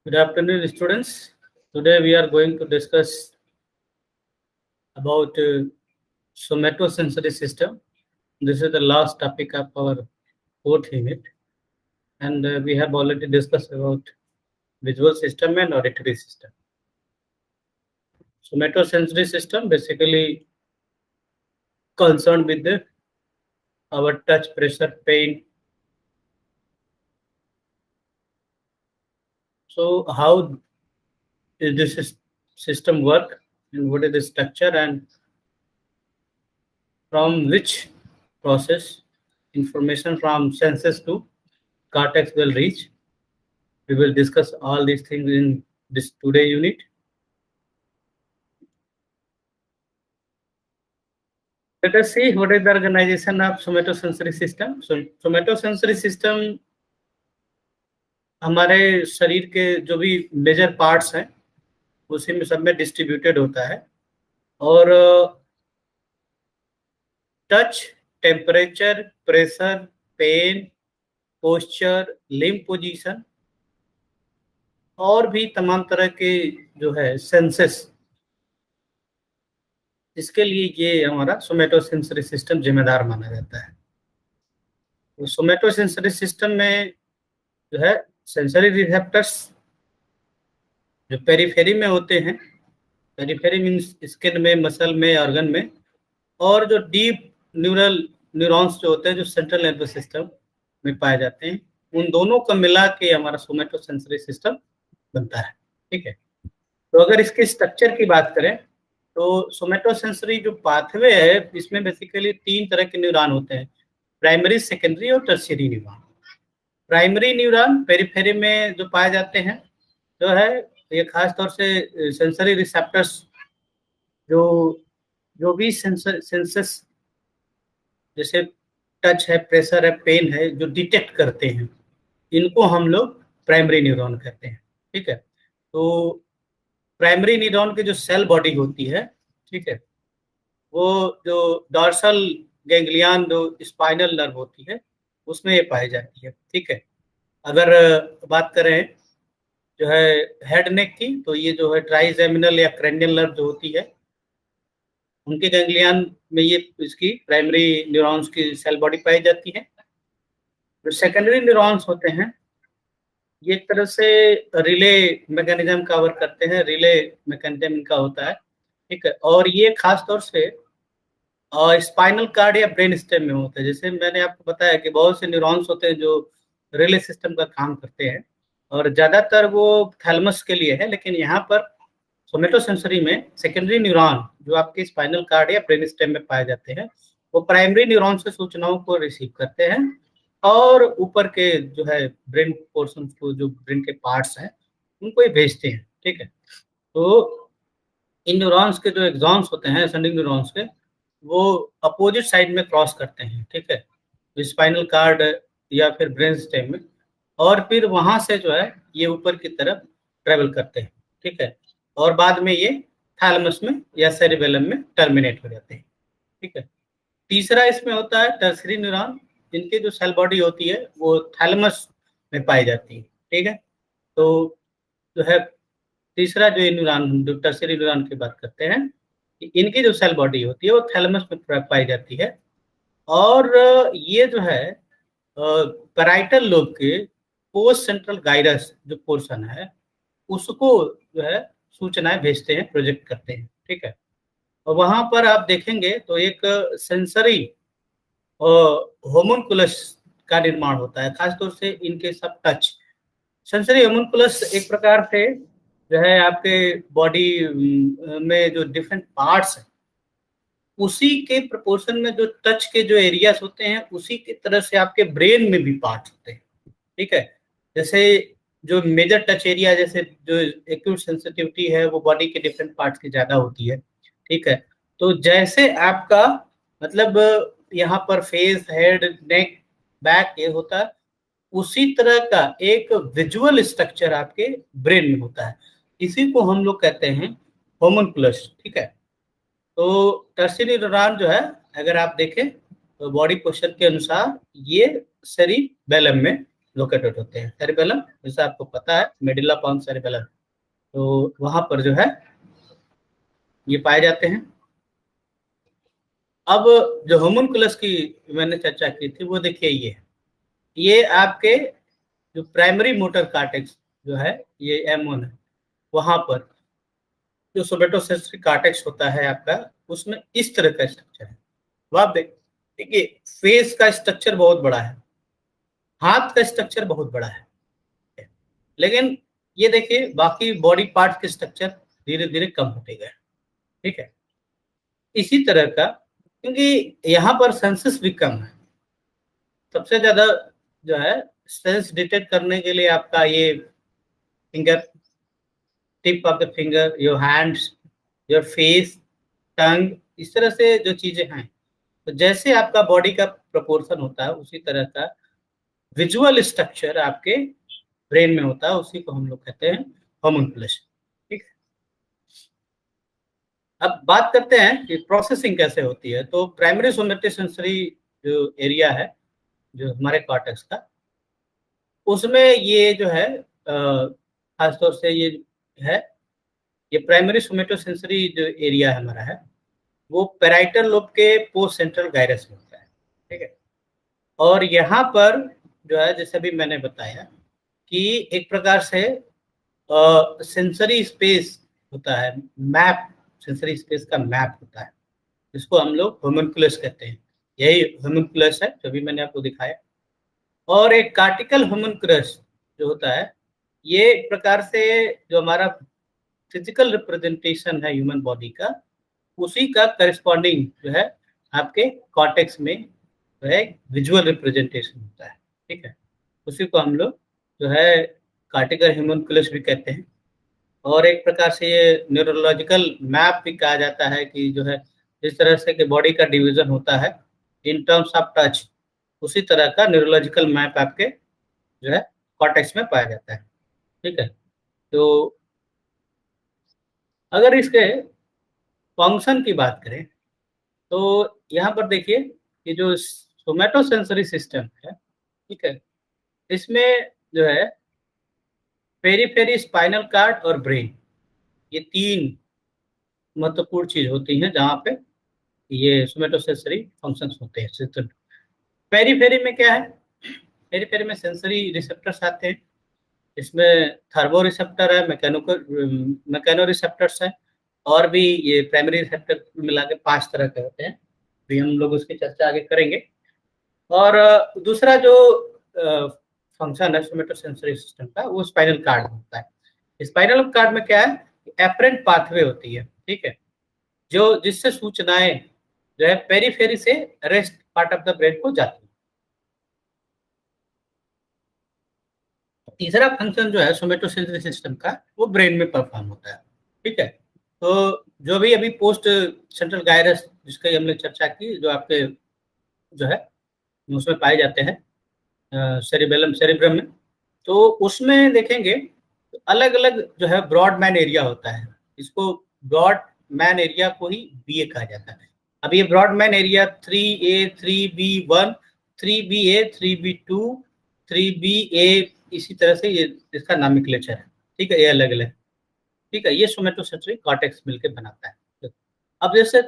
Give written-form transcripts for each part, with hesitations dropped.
Good afternoon, students. Today we are going to discuss about somatosensory system. This is the last topic of our fourth unit, and we have already discussed about visual system and auditory system. Somatosensory system basically concerned with our touch, pressure, pain. So how is this system work, and what is the structure, and from which process information from senses to cortex will reach. We will discuss all these things in this today unit. Let us see what is the organization of somatosensory system. So somatosensory system हमारे शरीर के जो भी major parts हैं उसी में सब में डिस्ट्रीब्यूटेड होता है और touch, temperature, pressure, pain, posture, limb position और भी तमाम तरह के जो है सेंसेस, इसके लिए ये हमारा सोमेटोसेंसरी सिस्टम जिम्मेदार माना जाता है। तो सोमेटोसेंसरी सिस्टम में जो है सेंसरी रिसेप्टर्स जो पेरिफेरी में होते हैं, पेरिफेरी मीन्स स्किन में, मसल में, ऑर्गन में, और जो डीप न्यूरॉन्स जो होते हैं जो सेंट्रल नर्वस सिस्टम में पाए जाते हैं, उन दोनों को मिला के हमारा सोमेटोसेंसरी सिस्टम बनता है। ठीक है, तो अगर इसके स्ट्रक्चर की बात करें तो सोमेटोसेंसरी जो पाथवे है इसमें बेसिकली तीन तरह के न्यूरॉन होते हैं, प्राइमरी, सेकेंडरी और tertiary neuron. Primary neuron periphery में जो पाए जाते हैं जो है ये खास तौर से सेंसरी रिसेप्टर्स जो भी सेंसेस जैसे टच है, प्रेशर है, पेन है, जो डिटेक्ट करते हैं, इनको हम लोग प्राइमरी न्यूरॉन कहते हैं। ठीक है, तो प्राइमरी न्यूरॉन की जो सेल बॉडी होती है, ठीक है, वो जो डॉर्सल गैंग्लियन जो स्पाइनल नर्व होती है उसमें ये पाई जाती है। ठीक है, अगर बात करें जो है हेड नेक की, तो ये जो है ट्राइजेमिनल या क्रेनियल नर्व जो होती है उनके गैंग्लियन में ये इसकी प्राइमरी न्यूरॉन्स की सेल बॉडी पाई जाती है। जो सेकेंडरी न्यूरॉन्स होते हैं ये एक तरह से रिले मैकेनिज्म कवर करते हैं, रिले मैकेनिज्म इनका होता है। ठीक है, और ये खास तौर से स्पाइनल कार्ड या ब्रेन स्टेम में होता है। जैसे मैंने आपको बताया कि बहुत से न्यूरॉन्स होते हैं जो रिले सिस्टम का काम करते हैं और ज़्यादातर वो थैलमस के लिए है, लेकिन यहाँ पर सोमेटोसेंसरी में सेकेंडरी न्यूरॉन जो आपके स्पाइनल कार्ड या ब्रेन स्टेम में पाए जाते हैं वो प्राइमरी न्यूरॉन से सूचनाओं को रिसीव करते हैं और ऊपर के जो है ब्रेन पोर्शन को, जो ब्रेन के पार्ट्स हैं, उनको ये भेजते हैं। ठीक है, तो इन न्यूरॉन्स के जो एक्सॉन्स होते हैं असेंडिंग न्यूरॉन्स के, वो अपोजिट साइड में क्रॉस करते हैं। ठीक है, तो स्पाइनल कार्ड या फिर ब्रेन स्टेम में, और फिर वहां से जो है ये ऊपर की तरफ ट्रेवल करते हैं। ठीक है, और बाद में ये थैलेमस में या सेरिबेलम में टर्मिनेट हो जाते हैं। ठीक है, तीसरा इसमें होता है टर्शियरी न्यूरॉन, जिनकी जो सेल बॉडी होती है वो थैलेमस में पाई जाती है। ठीक है, तो जो है तीसरा जो न्यूरॉन, जो टर्शियरी न्यूरॉन की बात करते हैं, इनकी जो सेल बॉडी होती है वो थैलेमस में पाई जाती है, और ये जो है पैराइटल लोब के पोस्ट सेंट्रल गाइरस जो पोर्शन है उसको जो है सूचनाएं भेजते हैं, प्रोजेक्ट करते हैं। ठीक है, और वहां पर आप देखेंगे तो एक सेंसरी होमुनकुलस का निर्माण होता है, खासतौर से इनके सब टच। सेंसरी होमुनकुलस एक प्रकार से जो है आपके बॉडी में जो डिफरेंट पार्ट्स हैं उसी के प्रोपोर्शन में जो टच के जो एरियाज होते हैं उसी की तरह से आपके ब्रेन में भी पार्ट्स होते हैं। ठीक है, जैसे जो मेजर टच एरिया, जैसे जो एक्यूट सेंसिटिविटी है वो बॉडी के डिफरेंट पार्ट्स की ज्यादा होती है। ठीक है, तो जैसे आपका मतलब यहाँ पर फेस, हेड, नेक, बैक ये होता है, उसी तरह का एक विजुअल स्ट्रक्चर आपके ब्रेन में होता है, इसी को हम लोग कहते हैं होमुनकुलस। ठीक है, तो टर्शियरी न्यूरॉन जो है अगर आप देखें तो बॉडी पोस्चर के अनुसार ये सेरिबेलम में लोकेटेड होते हैं। सेरिबेलम जैसे आपको पता है मेडुला पोन्स सेरिबेलम, तो वहां पर जो है ये पाए जाते हैं। अब जो होमुनकुलस की मैंने चर्चा की थी वो देखिए ये आपके जो प्राइमरी मोटर कार्टेक्स जो है ये M1 है, वहां पर जो सोमेटोसेंसरी कार्टेक्स होता है आपका, उसमें इस तरह का स्ट्रक्चर है। तो आप देखिए फेस का स्ट्रक्चर बहुत बड़ा है, हाथ का स्ट्रक्चर बहुत बड़ा है, लेकिन ये देखिए बाकी बॉडी पार्ट के स्ट्रक्चर धीरे धीरे कम होते गए। ठीक है, इसी तरह का, क्योंकि यहाँ पर सेंसस भी कम है। सबसे ज्यादा जो है सेंस डिटेक्ट करने के लिए आपका ये finger, tip of the finger, your hands, your face, tongue, इस तरह से जो चीजें हैं, तो जैसे आपका बॉडी का प्रोपोर्शन होता है उसी तरह का विजुअल स्ट्रक्चर आपके ब्रेन में होता है, उसी को हम लोग कहते हैं होमुनकुलस। ठीक है, अब बात करते हैं कि प्रोसेसिंग कैसे होती है। तो प्राइमरी सोमेटोसेंसरी जो एरिया है जो हमारे कॉर्टेक्स का, उसमें ये जो है खासतौर से ये है, ये प्राइमरी सोमेटोसेंसरी जो एरिया हमारा है वो पैराइटल लोब के पोस्ट सेंट्रल गायरस में होता है। ठीक है, और यहाँ पर जो है जैसे भी मैंने बताया कि एक प्रकार से सेंसरी स्पेस होता है, मैप, सेंसरी स्पेस का मैप होता है, जिसको हम लोग होमुनकुलस कहते हैं। यही होमुनकुलस है जो भी मैंने आपको दिखाया। और एक कार्टिकल होमुनकुलस जो होता है, ये एक प्रकार से जो हमारा फिजिकल रिप्रेजेंटेशन है ह्यूमन बॉडी का, उसी का करस्पॉन्डिंग जो है आपके कॉर्टेक्स में जो है विजुअल रिप्रेजेंटेशन होता है। ठीक है, उसी को हम लोग जो है कार्टिकल होमुनकुलस भी कहते हैं। और एक प्रकार से ये न्यूरोलॉजिकल मैप भी कहा जाता है कि जो है जिस तरह से कि बॉडी का डिवीजन होता है इन टर्म्स ऑफ टच, उसी तरह का न्यूरोलॉजिकल मैप आपके जो है कॉर्टेक्स में पाया जाता है। ठीक है, तो अगर इसके फंक्शन की बात करें तो यहाँ पर देखिए कि जो सोमेटोसेंसरी सिस्टम है, ठीक है, इसमें जो है पेरीफेरी, स्पाइनल कार्ड और ब्रेन, ये तीन महत्वपूर्ण चीज होती हैं जहाँ पे ये सोमेटोसेंसरी फंक्शंस होते हैं सिस्टम। पेरीफेरी में क्या है, पेरीफेरी में सेंसरी रिसेप्टर्स आते हैं, इसमें थर्मो रिसेप्टर है, मैकेनो रिसेप्टर्स है, और भी ये प्राइमरी रिसेप्टर मिला के 5 तरह के होते हैं। भी हम लोग उसकी चर्चा आगे करेंगे। और दूसरा जो फंक्शन है सोमेटोसेंसरी सिस्टम का, वो स्पाइनल कार्ड होता है। स्पाइनल कार्ड में क्या है, एपरेंट पाथवे होती है। ठीक है, जो जिससे सूचनाएं जो है पेरीफेरी से rest part of the brain को जाती है। तीसरा फंक्शन जो है सोमेटोसेंसरी सिस्टम का, वो ब्रेन में परफॉर्म होता है। ठीक है, तो जो भी अभी पोस्ट सेंट्रल गायरस जिसकी हमने चर्चा की, जो आपके जो है उसमें पाए जाते हैं सेरिबेलम, सेरिब्रम में, तो उसमें देखेंगे अलग अलग जो है ब्रॉड मैन एरिया होता है। इसको ब्रॉड मैन एरिया को ही BA कहा जाता है। अब ये broad man area 3A, 3B1, 3BA, 3B2, 3BA, इसी तरह से ये इसका नामिक्लेचर है। ठीक है, ये अलग अलग, ठीक है, ये सोमेटोसेंसरी कॉर्टेक्स मिलकर बनाता है। अब जैसे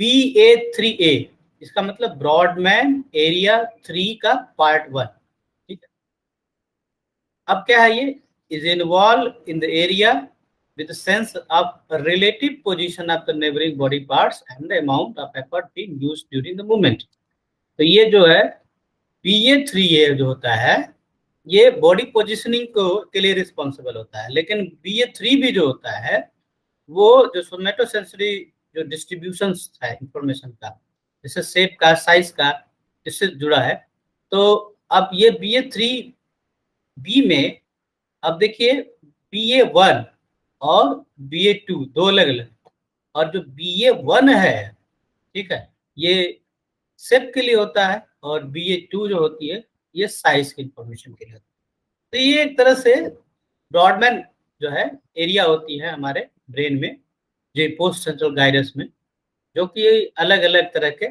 BA3A, इसका मतलब ब्रॉडमैन एरिया 3 का पार्ट 1। ठीक है, अब क्या है, ये is involve in the area with a sense of a relative position of the neighboring body parts and the amount of effort being used during the movement। तो ये जो है BA3A जो होता है, ये बॉडी पोजिशनिंग को के लिए रिस्पॉन्सिबल होता है, लेकिन BA3B जो होता है वो जो सोमेटोसेंसरी जो डिस्ट्रीब्यूशन है इंफॉर्मेशन का, जैसे शेप का, साइज का, इससे जुड़ा है। तो अब ये BA3B में अब देखिए BA1 और BA2 दो अलग अलग, और जो BA1 है, ठीक है, ये शेप के लिए होता है, और BA2 जो होती है ये साइज की इंफॉर्मेशन के लिए होती है। तो ये एक तरह से ब्रॉडमैन जो है एरिया होती है हमारे ब्रेन में, जो पोस्ट सेंट्रल गायरस में, जो कि अलग अलग तरह के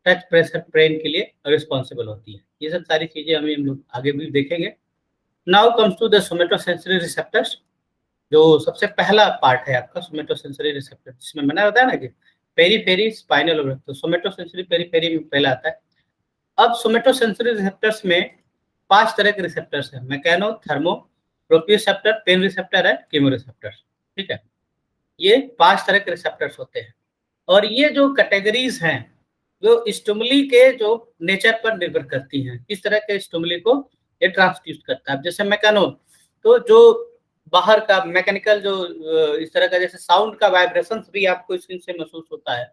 टच प्रेशर पेन के लिए रिस्पॉन्सिबल होती है। ये सब सारी चीजें हम लोग आगे भी देखेंगे। Now comes to the somatosensory receptors, जो सबसे पहला पार्ट है आपका सोमेटोसेंसरी रिसेप्टर, जिसमें मैंने बताया ना कि पेरीफेरी स्पाइनल ओवल, तो सोमेटोसेंसरी पेरीफेरी में पहला आता है। अब सोमेटोसेंसरी रिसेप्टर्स में 5 तरह के रिसेप्टर्स हैं, mechano, thermo, proprioceptor, pain receptor है, कीमो रिसेप्टर। ठीक है, ये 5 तरह के रिसेप्टर्स होते हैं। और ये जो कैटेगरीज हैं जो स्टिमुली के जो नेचर पर निर्भर करती हैं, किस तरह के स्टिमुली को ये ट्रांसड्यूस करता है। जैसे मैकेनो, तो जो बाहर का मैकेनिकल जो इस तरह का जैसे साउंड का वाइब्रेशंस भी आपको स्किन से महसूस होता है।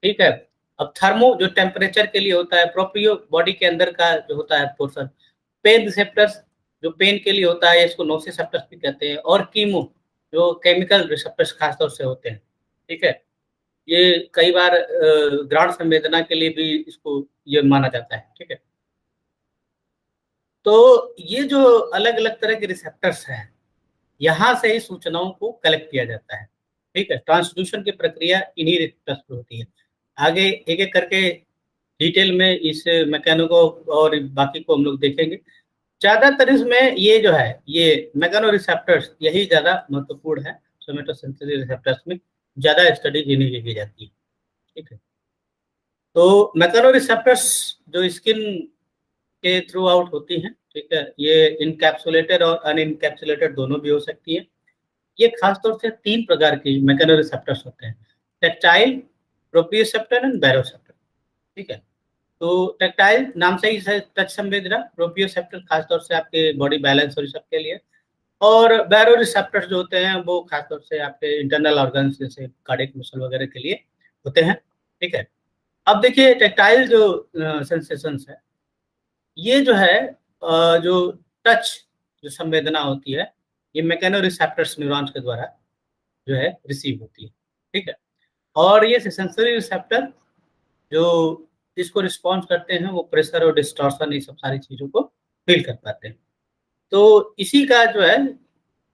ठीक है, अब थर्मो जो टेम्परेचर के लिए होता है, प्रोप्रियो बॉडी के अंदर का जो होता है पोर्शन, पेन रिसेप्टर्स जो पेन के लिए होता है, इसको नोसिसेप्टर्स भी कहते हैं, और कीमो जो केमिकल रिसेप्टर्स खासतौर से होते हैं। ठीक है, ये कई बार ग्राउंड संवेदना के लिए भी इसको ये माना जाता है। ठीक है, तो ये जो अलग अलग तरह के रिसेप्टर्स हैं, यहाँ से ही सूचनाओं को कलेक्ट किया जाता है। ठीक है, ट्रांसड्यूशन की प्रक्रिया इन्हीं रिसेप्टर्स पर होती है। आगे एक एक करके डिटेल में इस मैकेनो और बाकी को हम लोग देखेंगे। ज्यादातर इसमें ये जो है ये मैकेनो रिसेप्टर्स यही ज्यादा महत्वपूर्ण है। सोमेटोसेंसरी रिसेप्टर्स में ज्यादा स्टडीज इन्हीं की जाती है। ठीक है, तो मैकेनो रिसेप्टर्स जो स्किन के थ्रू आउट होती हैं, ठीक है, ये इनकैप्सुलेटेड और अनइनकैप्सुलेटेड दोनों भी हो सकती है। ये खासतौर से 3 प्रकार की मैकेनो रिसेप्टर्स होते हैं, टेक्टाइल, प्रोप्रियोसेप्टर एंड बैरोसेप्टर। ठीक है, तो टेक्टाइल नाम से ही टच संवेदना, प्रोप्रियोसेप्टर खासतौर से आपके बॉडी बैलेंस और सब के लिए, और बैरो रिसेप्टर्स जो होते हैं वो खासतौर से आपके इंटरनल ऑर्गन्स जैसे कार्डियक मसल वगैरह के लिए होते हैं। ठीक है, अब देखिए टेक्टाइल जो सेंसेशंस है, ये जो है जो टच जो संवेदना होती है, ये मैकेनो रिसेप्टर्स न्यूरॉन्स के द्वारा जो है रिसीव होती है। ठीक है, और ये सेंसरी रिसेप्टर जो इसको रिस्पॉन्स करते हैं वो प्रेशर और डिस्टॉर्शन, ये सब सारी चीजों को फील कर पाते हैं। तो इसी का जो है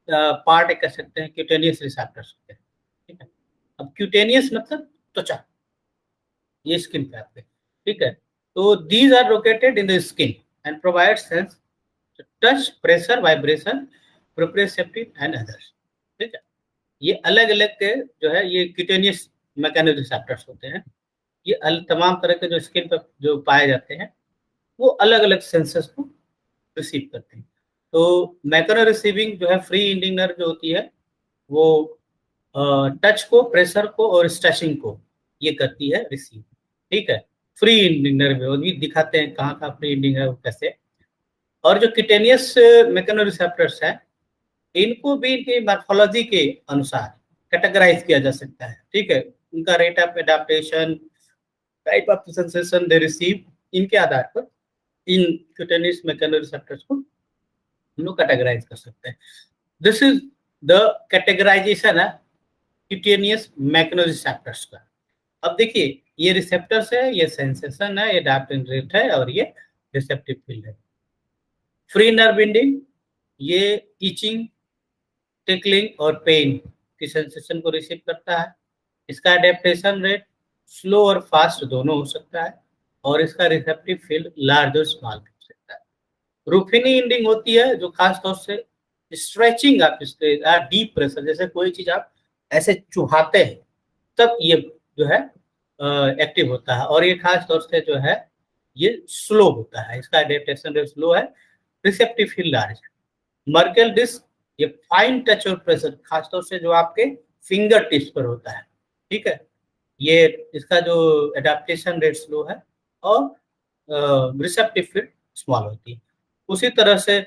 पार्ट कह सकते हैं क्यूटेनियस रिसेप्टर्स होते हैं। ठीक है, अब क्यूटेनियस मतलब त्वचा, ये स्किन पे आते हैं। ठीक है, तो these are located in the skin and provide sense touch, pressure, vibration, proprioceptive and others. ठीक है, ये अलग अलग के जो है ये क्यूटेनियस मैकेनो रिसेप्टर्स होते हैं। ये तमाम तरह के जो स्किन पर जो पाए जाते हैं वो अलग अलग सेंसर्स को रिसीव करते हैं। तो मैकेनो रिसीविंग जो है फ्री इंडिंग नर्व जो होती है वो टच को, प्रेशर को और स्ट्रेचिंग को ये करती है रिसीव। ठीक है, फ्री इंडिंग नर्व वो भी दिखाते हैं कहाँ कहाँ फ्री इंडिंग है वो कैसे। और जो किटेनियस मैकेनो रिसेप्टर्स है, इनको भी इनकी मॉर्फोलॉजी के अनुसार कैटेगराइज किया जा सकता है। ठीक है, उनका rate of adaptation, type of sensation they receive, इनके आधार पर इन क्यूटेनियस मैकेनो रिसेप्टर्स को हम लोग कैटेगराइज कर सकते हैं। दिस इज द कैटेगराइजेशन है क्यूटेनियस मैकेनो रिसेप्टर्स का। अब देखिए ये रिसेप्टर्स है, ये सेंसेशन है, ये एडाप्टिव रेट है और ये रिसेप्टिव फील्ड है। फ्री नर्व एंडिंग ये इचिंग, टिकलिंग और पेन की सेंसेशन को रिसीव करता है। इसका एडेप्टेशन रेट स्लो और फास्ट दोनों हो सकता है और इसका रिसेप्टिव फील्ड लार्ज और स्मॉल हो सकता है। रूफिनी एंडिंग होती है जो खास तौर से स्ट्रेचिंग आप इसके डीप प्रेशर, जैसे कोई चीज आप ऐसे चुहाते हैं तब ये जो है एक्टिव होता है और ये खास तौर से जो है ये स्लो होता है, इसका एडेप्टेशन रेट स्लो है, रिसेप्टिव फील्ड लार्ज है। मर्केल डिस्क ये फाइन टच और प्रेशर खासतौर से जो आपके फिंगर टिप्स पर होता है। ठीक है, ये इसका जो एडाप्टेशन रेट स्लो है और रिसेप्टिव फील्ड स्मॉल होती है। उसी तरह से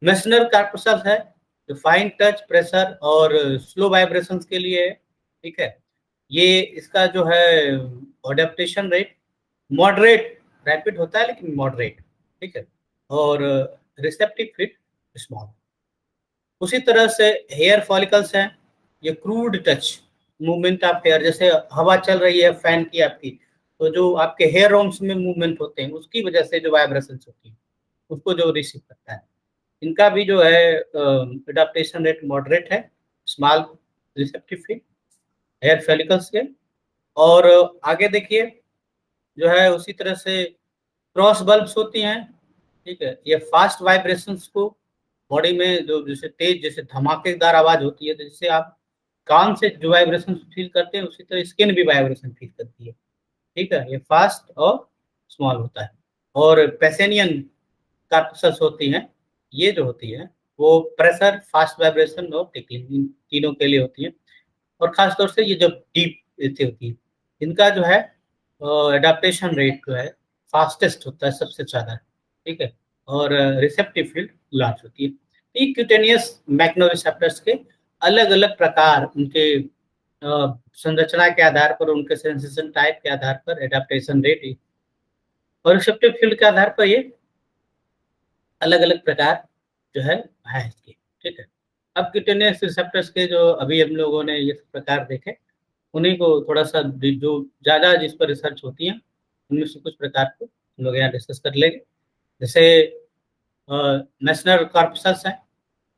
मेसनर कार्पसल्स है जो फाइन टच, प्रेशर और स्लो वाइब्रेशंस के लिए है। ठीक है, ये इसका जो है एडेप्टेशन रेट मॉडरेट, रैपिड होता है लेकिन मॉडरेट। ठीक है, और रिसेप्टिव फील्ड स्मॉल। उसी तरह से हेयर फॉलिकल्स हैं, ये crude touch movement of hair, जैसे हवा चल रही है फैन की आपकी, तो जो आपके हेयर रोम्स में मूवमेंट होते हैं उसकी वजह से जो वाइब्रेशंस होती है उसको जो रिसीव करता है। इनका भी जो है एडाप्टेशन रेट मॉडरेट है, small receptive field hair follicles के। और आगे देखिए जो है उसी तरह से क्रॉस बल्ब्स होती हैं, ठीक है। ये फास्ट वाइब्रेशंस को बॉडी में जो जैसे तेज जैसे धमाकेदार आवाज होती है, तो जिससे आप कान से जो वाइब्रेशन फील करते हैं उसी तरह स्किन भी वाइब्रेशन फील करती है, ठीक है। ये फास्ट और स्मॉल होता है। और पेसेनियन कार्पसल्स होती हैं, ये जो होती है वो प्रेशर, फास्ट वाइब्रेशन और टिकलिंग, इन तीनों के लिए होती है। और खास तौर से ये जब डीप ऐसे होती है, इनका जो है एडाप्टेशन रेट जो है फास्टेस्ट होता है सबसे ज़्यादा, ठीक है। और रिसेप्टिव फील्ड लार्ज होती है। ये क्यूटेनियस मैग्नोरिसेप्टर्स के अलग अलग प्रकार, उनके संरचना के आधार पर, उनके सेंसेशन टाइप के आधार पर एडाप्टेशन रेट और रिसेप्टिव फील्ड के आधार पर ये अलग अलग प्रकार जो है इसके, ठीक है। अब क्यूटेनियस रिसेप्टर्स के जो अभी हम लोगों ने ये प्रकार देखे, उन्हीं को थोड़ा सा जो ज़्यादा जिस पर रिसर्च होती है उनमें से कुछ प्रकार को हम लोग यहाँ डिस्कस कर लेंगे। जैसे नेशनल कार्पसल्स है,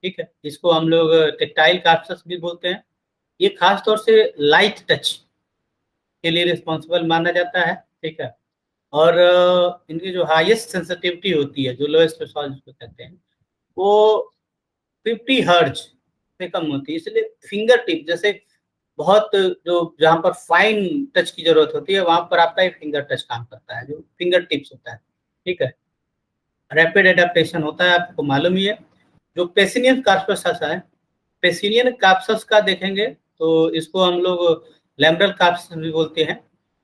ठीक है। इसको हम लोग टेक्टाइल कार्पसल्स भी बोलते हैं। ये खास तौर से लाइट टच के लिए रिस्पॉन्सिबल माना जाता है, ठीक है। और इनकी जो हाईएस्ट सेंसिटिविटी होती है, जो लोएस्ट थ्रेशोल्ड जिसको कहते हैं, वो 50 हर्ट्ज से कम होती है। इसलिए फिंगर टिप जैसे बहुत जो जहाँ पर फाइन टच की जरूरत होती है, वहां पर आपका एक फिंगर टच काम करता है, जो फिंगर टिप्स होता है, ठीक है। रैपिड एडेप्टेशन होता है, आपको मालूम ही है। जो पेसिनियन कार्पसस है, पेसिनियन कार्पसस का देखेंगे तो इसको हम लोग लैम्ब्रल कार्पसस भी बोलते हैं।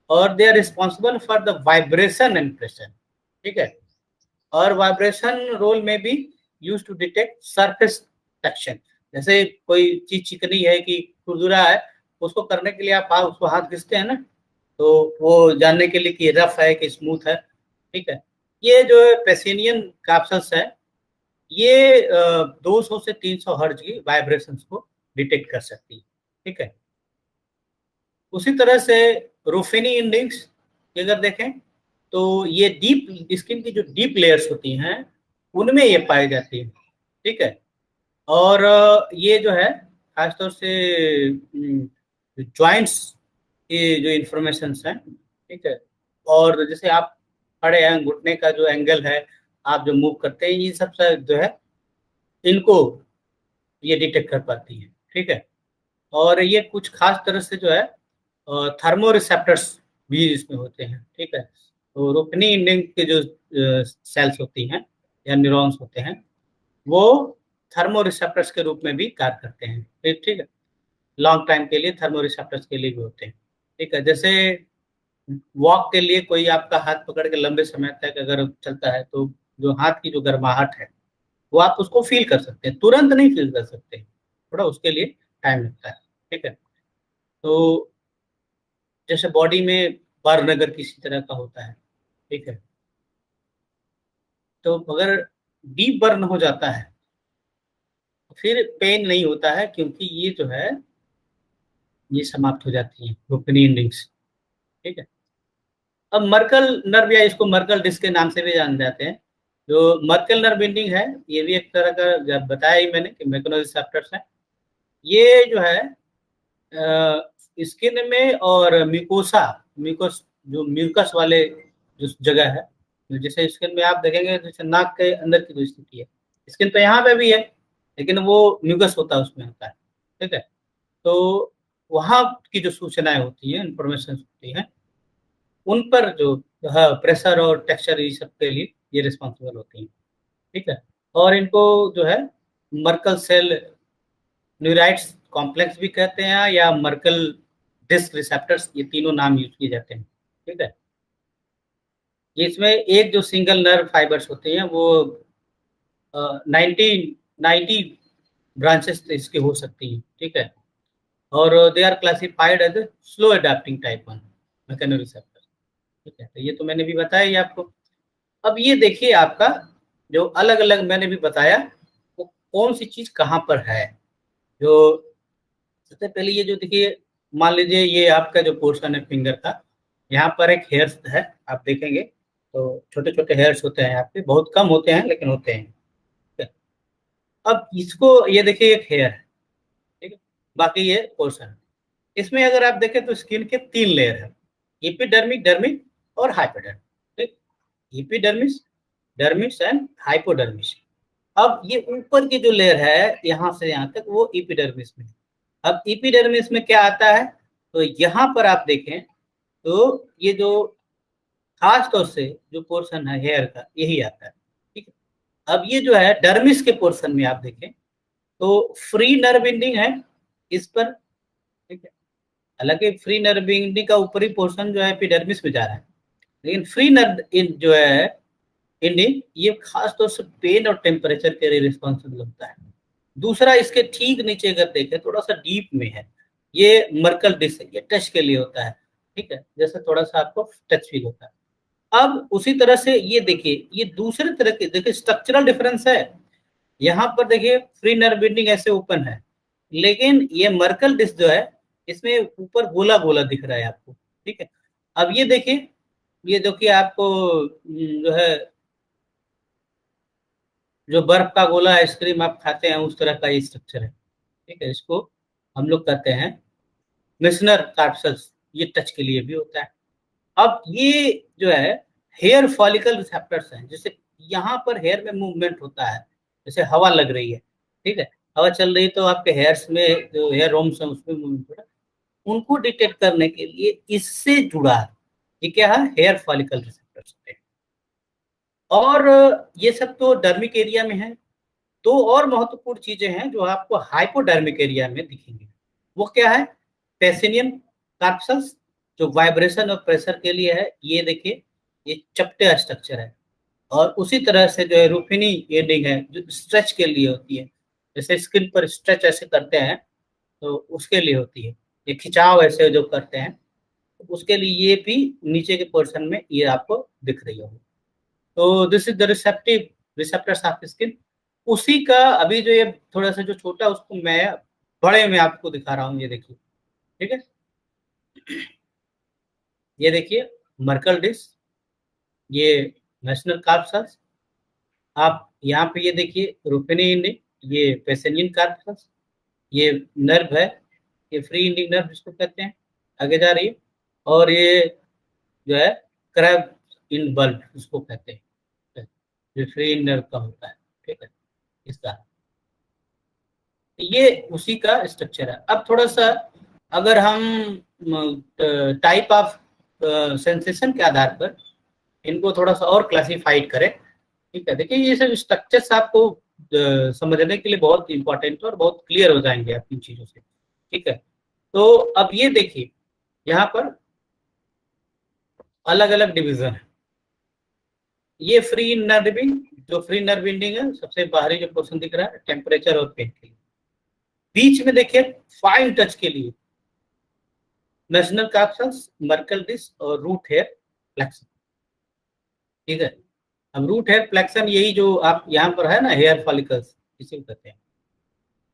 और they are responsible for the vibration and pressure, ठीक है। और वाइब्रेशन रोल में भी use to detect surface texture. जैसे कोई चीज चिकनी है कि खुरदुरा है, उसको करने के लिए आप उसको हाथ घिसते हैं ना, तो वो जानने के लिए कि रफ है कि स्मूथ है, ठीक है। ये जो पेसिनियन कैप्सल्स है, ये 200 से 300 हर्ट्ज की वाइब्रेशंस को डिटेक्ट कर सकती है, ठीक है। उसी तरह से रूफेनी इंडिंग्स अगर देखें तो ये डीप स्किन की जो डीप लेयर्स होती हैं उनमें ये पाई जाती है, ठीक है। और ये जो है खासतौर से जॉइंट्स की जो इंफॉर्मेशन है, ठीक है। और जैसे आप खड़े हैं, घुटने का जो एंगल है, आप जो मूव करते हैं, ये सब जो है इनको ये डिटेक्ट कर पाती है, ठीक है। और ये कुछ खास तरह से जो है थर्मो रिसेप्टर्स भी इसमें होते हैं, ठीक है। तो रोकनी इंडिंग के जो सेल्स होती हैं या न्यूरॉन्स होते हैं, वो थर्मो रिसेप्टर्स के रूप में भी कार्य करते हैं, ठीक है। लॉन्ग टाइम के लिए थर्मो रिसेप्टर्स के लिए भी होते हैं, ठीक है। जैसे वॉक के लिए कोई आपका हाथ पकड़ के लंबे समय तक अगर चलता है, तो जो हाथ की जो गर्माहट है वो आप उसको फील कर सकते हैं, तुरंत नहीं फील कर सकते, थोड़ा उसके लिए टाइम लगता है, ठीक है। तो जैसे बॉडी में बर्न अगर किसी तरह का होता है, ठीक है, तो अगर डीप बर्न हो जाता है तो फिर पेन नहीं होता है, क्योंकि ये जो है ये समाप्त हो जाती है रोकनी एंडिंग्स, ठीक है। अब मर्कल नर्व, या इसको मर्कल डिस्क के नाम से भी जाने जाते हैं, जो मर्कल नर्व एंडिंग है, ये भी एक तरह का, जब बताया ही मैंने कि मैकेनोरिसेप्टर्स है। ये जो है स्किन में और म्यूकोसा, म्यूकोस जो म्यूकस वाले जो जगह है, जैसे स्किन में आप देखेंगे जैसे नाक के अंदर की जो स्थिति है, स्किन तो यहाँ पे भी है लेकिन वो म्यूकस होता है, उसमें होता है, ठीक है। तो वहाँ की जो सूचनाएं होती हैं, इंफॉर्मेशन होती हैं, उन पर जो प्रेशर और टेक्सचर ये सब के लिए ये रिस्पॉन्सिबल होती हैं, ठीक है। और इनको जो है मर्कल सेल न्यूराइट्स कॉम्प्लेक्स भी कहते हैं, या मर्कल डिस्क रिसेप्टर्स, ये तीनों नाम यूज किए जाते हैं, ठीक है। इसमें एक जो सिंगल नर्व फाइबर्स होते हैं वो 90 ब्रांचेस इसकी हो सकती हैं, ठीक है। और they are classified as slow adapting type 1 mechanoreceptor, ठीक है। तो ये तो मैंने भी बताया ही आपको। अब ये देखिए आपका जो अलग अलग मैंने भी बताया, वो कौन सी चीज कहाँ पर है। जो सबसे पहले ये जो देखिए, मान लीजिए ये आपका जो पोर्शन है फिंगर का, यहाँ पर एक हेयर्स है, आप देखेंगे तो छोटे छोटे हेयर्स होते हैं, यहाँ पे बहुत कम होते हैं लेकिन होते हैं, ठीक है। अब इसको ये देखिए एक हेयर है, ठीक है, बाकी ये पोर्शन है। इसमें अगर आप देखें तो स्किन के 3 लेयर है, एपिडर्मिक, डर्मिक और हाइपोडर्मिस, ठीक, एपिडर्मिस, डर्मिस एंड हाइपोडर्मिस। अब ये ऊपर की जो लेयर है यहाँ से यहाँ तक वो एपिडर्मिस में। अब एपिडर्मिस में क्या आता है, तो यहाँ पर आप देखें तो ये जो खास तौर से जो पोर्शन है हेयर का यही आता है, ठीक है। अब ये जो है डर्मिस के पोर्शन में आप देखें तो फ्री नर्व एंडिंग है इस पर, ठीक है। हालांकि फ्री नर्व एंडिंग का ऊपरी पोर्शन जो है एपिडर्मिस में जा रहा है, लेकिन फ्री नर्व जो है एंडिंग ये खास तौर से पेन और टेम्परेचर के लिए रिस्पॉन्सिबल होता है। दूसरा इसके ठीक नीचे अगर देखें थोड़ा सा डीप में है, ये मर्कल डिस्क है, ये टच के लिए होता है, ठीक है, जैसे थोड़ा सा आपको टच फील होता है। अब उसी तरह से ये देखिए ये दूसरे तरह के देखिए स्ट्रक्चरल डिफरेंस है। यहाँ पर देखिए फ्री नर्व एंडिंग ऐसे ओपन है, लेकिन ये मर्कल डिस्क जो है इसमें ऊपर गोला गोला दिख रहा है आपको, ठीक है। अब ये देखिए ये जो कि आपको जो है जो बर्फ का गोला आइसक्रीम आप खाते हैं उस तरह का ये स्ट्रक्चर है, ठीक है। इसको हम लोग कहते हैं मिशनर कार्पल्स, ये टच के लिए भी होता है। अब ये जो है हेयर फॉलिकल रिसेप्टर्स हैं, जैसे यहाँ पर हेयर में मूवमेंट होता है, जैसे हवा लग रही है, ठीक है, हवा चल रही है तो आपके हेयर्स में जो हेयर रोम्स हैं उसमें मूवमेंट हो रहा है, उनको डिटेक्ट करने के लिए इससे जुड़ा है, ये क्या है, हेयर फॉलिकल रिसेप्टर्स होते हैं। और ये सब तो डर्मिक एरिया में है। दो और महत्वपूर्ण चीजें हैं जो आपको हाइपोडर्मिक एरिया में दिखेंगे, वो क्या है, पेसिनियम कार्पल्स जो वाइब्रेशन और प्रेशर के लिए है, ये देखिए ये चपटे स्ट्रक्चर है। और उसी तरह से जो है रूफिनी एंडिंग है जो स्ट्रेच के लिए होती है, जैसे स्किन पर स्ट्रेच ऐसे करते हैं तो उसके लिए होती है, ये खिंचाव ऐसे जो करते हैं तो उसके लिए ये भी नीचे के पोर्शन में ये आपको दिख रही होगी। तो this is the receptive receptors of skin. उसी का अभी जो ये थोड़ा सा जो छोटा उसको मैं बड़े में आपको दिखा रहा हूँ, ये देखिए, ठीक है। ये देखिए मर्कल डिस्क, ये नेशनल कार्पल्स, आप यहाँ पे ये देखिए रूफिनी एंडिंग, ये पेसेनियन कार्पल्स, ये नर्व है, ये फ्री एंडिंग नर्व जिसको कहते हैं, आगे जा रही है। और ये जो है क्रैब इन बल्ब उसको कहते हैं, जो फ्री नर्व का होता है, ठीक है, इसका ये उसी का स्ट्रक्चर है। अब थोड़ा सा अगर हम टाइप ऑफ सेंसेशन के आधार पर इनको थोड़ा सा और क्लासिफाइड करें, ठीक है। देखिए ये सब स्ट्रक्चर्स आपको समझने के लिए बहुत इंपॉर्टेंट और बहुत क्लियर हो जाएंगे आप इन चीजों से, ठीक है। तो अब ये देखिए यहाँ पर अलग अलग डिवीजन है। ये फ्री नर्विंग, जो फ्री नर्व एंडिंग है सबसे बाहरी जो पोर्शन दिख रहा है टेम्परेचर और पेन के लिए। बीच में देखिए फाइन टच के लिए नेशनल कार्पल्स, मर्कल डिस्क और रूट हेयर फ्लेक्शन, ठीक है। अब रूट हेयर फ्लेक्शन यही जो आप यहाँ पर है ना हेयर फॉलिकल्स, इसे कहते हैं।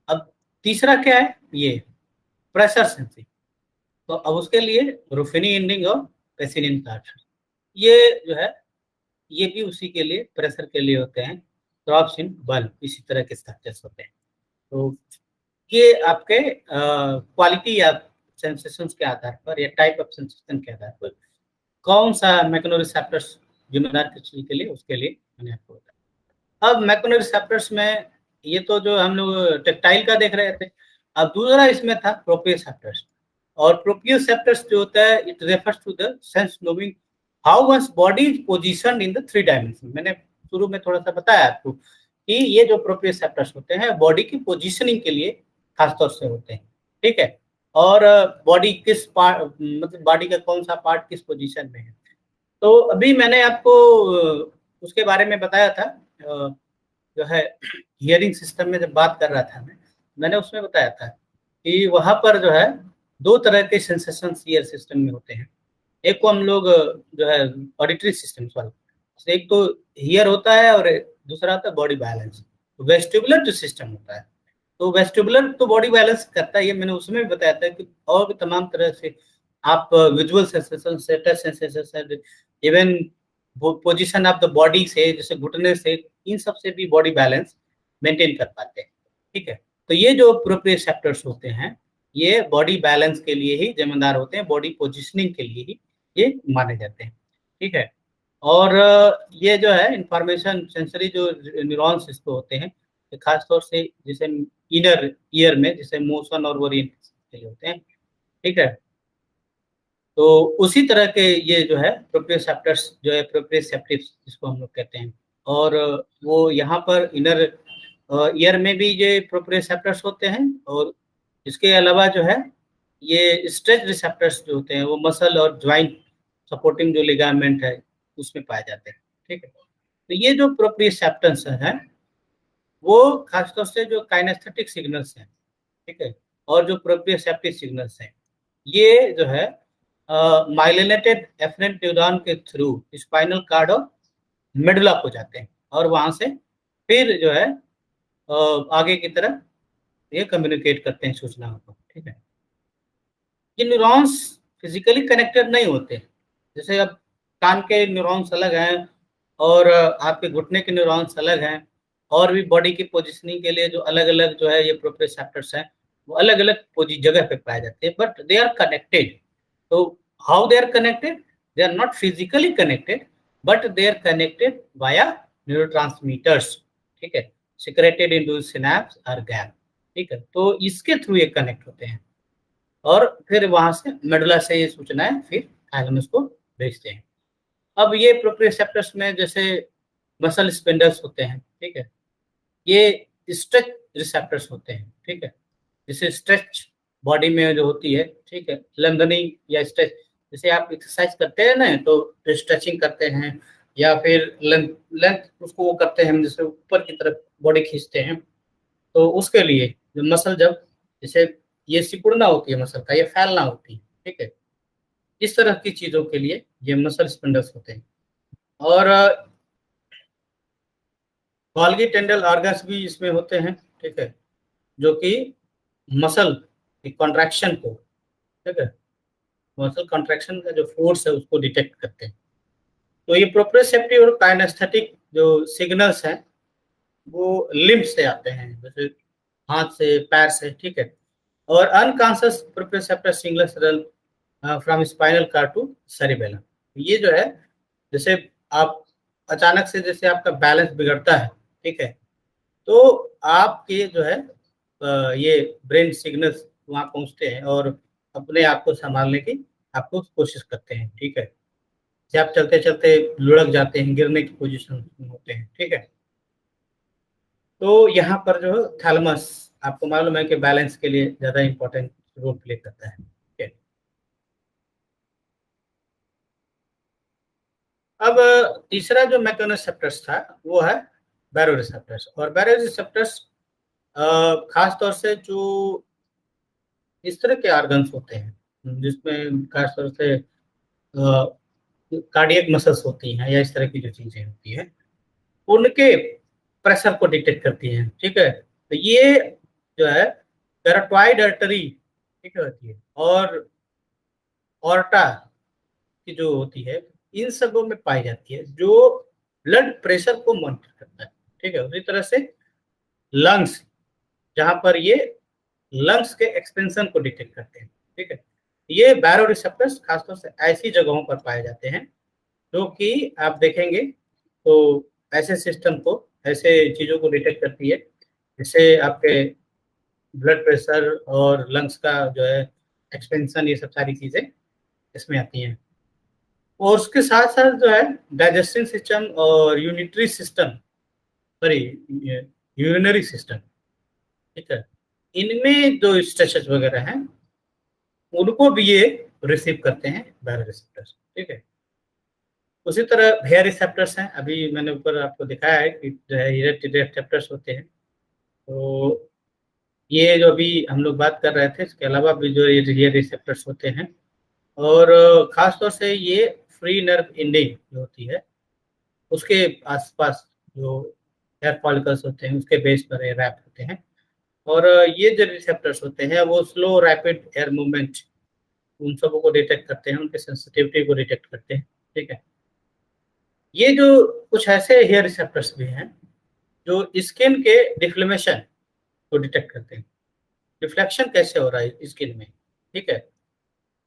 अब तीसरा क्या है, ये प्रेशर सेंसिंग, तो अब उसके लिए रूफिनी एंडिंग और पेसिनियन कार्पल्स, ये जो है ये भी उसी के लिए प्रेशर के लिए होते हैं। ड्रॉप्स इन बल्ब इसी तरह के स्ट्रक्चर्स होते हैं। तो ये आपके क्वालिटी या सेंसेशंस के आधार पर या टाइप ऑफ सेंसेशन के आधार पर कौन सा मैकेनोरिसेप्टर्स जिम्मेदार किस चीज के लिए, उसके लिए मैंने आपको बताया। अब मैकेनोरिसेप्टर्स में ये तो जो हम लोग टेक्टाइल का देख रहे थे, अब दूसरा इसमें था प्रोप्रियोसेप्टर्स। और प्रोप्रियोसेप्टर्स जो होता है it refers to the sense knowing how one's body is positioned in the 3 dimension. मैंने शुरू में थोड़ा सा बताया आपको कि ये जो प्रोप्रियोसेप्टर्स होते हैं बॉडी की पोजीशनिंग के लिए खासतौर से होते हैं, ठीक है। और बॉडी किस पार्ट, मतलब बॉडी का कौन सा पार्ट किस पोजीशन में है। तो अभी मैंने आपको उसके बारे में बताया था, जो है हियरिंग सिस्टम में जब बात कर रहा था मैंने उसमें बताया था कि वहाँ पर जो है 2 तरह के सेंसेशन ईयर सिस्टम में होते हैं। एक को हम लोग जो है ऑडिटरी सिस्टम वाला, एक तो हियर होता है और दूसरा होता है बॉडी बैलेंस। तो वेस्टिबुलर जो सिस्टम होता है, तो वेस्टिबुलर तो बॉडी बैलेंस करता है, ये मैंने उसमें भी बताया था कि और भी तमाम तरह से आप विजुअल सेंसेशन से, टच सेंसेशन से, even position of the body से, जैसे घुटने से, इन सब से भी बॉडी बैलेंस मेंटेन कर पाते हैं, ठीक है। तो ये जो प्रोप्रियोसेप्टर्स होते हैं ये बॉडी बैलेंस के लिए ही जिम्मेदार होते हैं, बॉडी पोजिशनिंग के लिए ही ये माने जाते हैं, ठीक है। और ये जो है इंफॉर्मेशन सेंसरी जो न्यूरॉन्स इसको होते हैं, खास तौर से जैसे इनर ईयर में जैसे मोशन और ओरिएंटेशन के लिए होते हैं, ठीक है। तो उसी तरह के ये जो है प्रोप्रियोसेप्टर्स जो है प्रोप्रियोसेप्टिव्स जिसको हम लोग कहते हैं, और वो यहाँ पर इनर ईयर में भी ये प्रोप्रियोसेप्टर्स होते हैं, और इसके अलावा जो है ये स्ट्रेच रिसेप्टर्स जो होते हैं वो मसल और ज्वाइंट सपोर्टिंग जो लिगामेंट है उसमें पाए जाते हैं, ठीक है। तो ये जो प्रोप्रियोसेप्टर्स हैं वो खासतौर से जो काइनेस्थेटिक सिग्नल्स हैं, ठीक है, और जो प्रोप्रियोसेप्टिव सिग्नल्स हैं, ये जो है माइलिनेटेड एफरेंट न्यूरॉन के थ्रू स्पाइनल कार्ड और मेडुला को जाते हैं, और वहां से फिर जो है आगे की तरफ ये कम्युनिकेट करते हैं सूचनाओं को, ठीक है। ये न्यूरॉन्स फिजिकली कनेक्टेड नहीं होते, जैसे अब कान के न्यूरॉन्स अलग हैं और आपके घुटने के न्यूरॉन्स अलग हैं, और भी बॉडी की पोजिशनिंग के लिए जो अलग अलग जो है ये प्रोप्रियोसेप्टर्स हैं वो अलग अलग जगह पे पाए जाते हैं, but they are connected. So how they are connected? They are not physically connected, but they are connected via neurotransmitters, ठीक है, सिक्रेटेड इनटू सिनैप्स और गैप, ठीक है। तो इसके थ्रू ये कनेक्ट होते हैं, और फिर वहां से मेडुला से ये सूचनाएं फिर थैलेमस को भेजते हैं। अब ये प्रोप्रियोसेप्टर्स में जैसे मसल स्पेंडल्स होते हैं, ठीक है, ये स्ट्रेच रिसेप्टर्स होते हैं, ठीक है, जैसे स्ट्रेच बॉडी में जो होती है, ठीक है, लेंथनिंग या स्ट्रेच, जैसे आप एक्सरसाइज करते हैं ना तो स्ट्रेचिंग करते हैं, या फिर लेंथ लेंथ उसको वो करते हैं जैसे ऊपर की तरफ बॉडी खींचते हैं, तो उसके लिए जो मसल जब जैसे ये सिकुड़ना होती है मसल का, ये फैलना होती है, ठीक है, इस तरह की चीजों के लिए ये मसल स्पेंडल्स होते हैं। और गोल्गी टेंडल ऑर्गन्स भी इसमें होते हैं, ठीक है, जो कि मसल की कॉन्ट्रैक्शन को, ठीक है, मसल कॉन्ट्रैक्शन का जो फोर्स है उसको डिटेक्ट करते हैं। तो ये प्रोप्रियोसेप्टिव और काइनेस्थेटिक जो सिग्नल्स हैं वो लिम्ब से आते हैं, जैसे हाथ से, पैर से, ठीक है। और unconscious proprioceptor signals run from spinal cord to cerebellum. ये जो है जैसे आप अचानक से जैसे आपका बैलेंस बिगड़ता है, ठीक है, तो आपके जो है ये ब्रेन सिग्नल्स वहाँ पहुँचते हैं और अपने आप को संभालने की आपको कोशिश करते हैं, ठीक है। जैसे आप चलते चलते लुढ़क जाते हैं, गिरने की पोजीशन में होते हैं, ठीक है। तो यहाँ पर जो थैलेमस आपको मालूम है कि बैलेंस के लिए ज्यादा इंपॉर्टेंट रोल प्ले करता है, ठीक है। अब तीसरा जो मेकेनोसेप्टर्स था वो है बैरोरिसेप्टर्स, और बैरोरिसेप्टर्स खास तौर से जो इस तरह के ऑर्गन्स होते हैं जिसमें खास तौर से कार्डियक मसल्स होती हैं या इस तरह की जो चीजें होती हैं उनके प्रेशर को डिटेक्ट करती हैं, ठीक है। तो ये जो है कैरोटाइड आर्टरी, ठीक है, होती है, और ऑर्टा की जो होती है इन सबों में पाई जाती है, जो ब्लड प्रेशर को मॉनिटर करता है, ठीक है। उसी तरह से लंग्स, जहां पर ये लंग्स के एक्सपेंशन को डिटेक्ट करते हैं, ठीक है। ये बैरो रिसेप्टर्स खासतौर से ऐसी जगहों पर पाए जाते हैं जो कि आप देखेंगे तो ऐसे सिस्टम को, ऐसे चीजों को डिटेक्ट करती है, जिससे आपके ब्लड प्रेशर और लंग्स का जो है एक्सपेंशन, ये सब सारी चीजें इसमें आती हैं। और उसके साथ साथ जो है डाइजेस्टिव सिस्टम और unitary system, sorry urinary system, ठीक है, इनमें जो स्ट्रेचेस वगैरह हैं उनको भी ये रिसीव करते हैं बैरो रिसेप्टर्स, ठीक है। उसी तरह हेयर रिसेप्टर्स हैं, अभी मैंने ऊपर आपको दिखाया है कि जो है हेयर रिसेप्टर्स होते हैं। तो ये जो अभी हम लोग बात कर रहे थे इसके अलावा भी जो ये हेयर रिसेप्टर्स होते हैं, और खास तौर से ये फ्री नर्व एंडिंग जो होती है उसके आसपास जो हेयर फॉलिकल्स होते हैं उसके बेस पर ये रैप होते हैं, और ये जो रिसेप्टर्स होते हैं वो स्लो रैपिड एयर मूवमेंट उन सबों को डिटेक्ट करते हैं, उनके सेंसिटिविटी को डिटेक्ट करते हैं, ठीक है। ये जो कुछ ऐसे हेयर रिसेप्टर्स भी हैं जो स्किन के डिफ्लेमेशन को डिटेक्ट करते हैं, रिफ्लेक्शन कैसे हो रहा है स्किन में, ठीक है,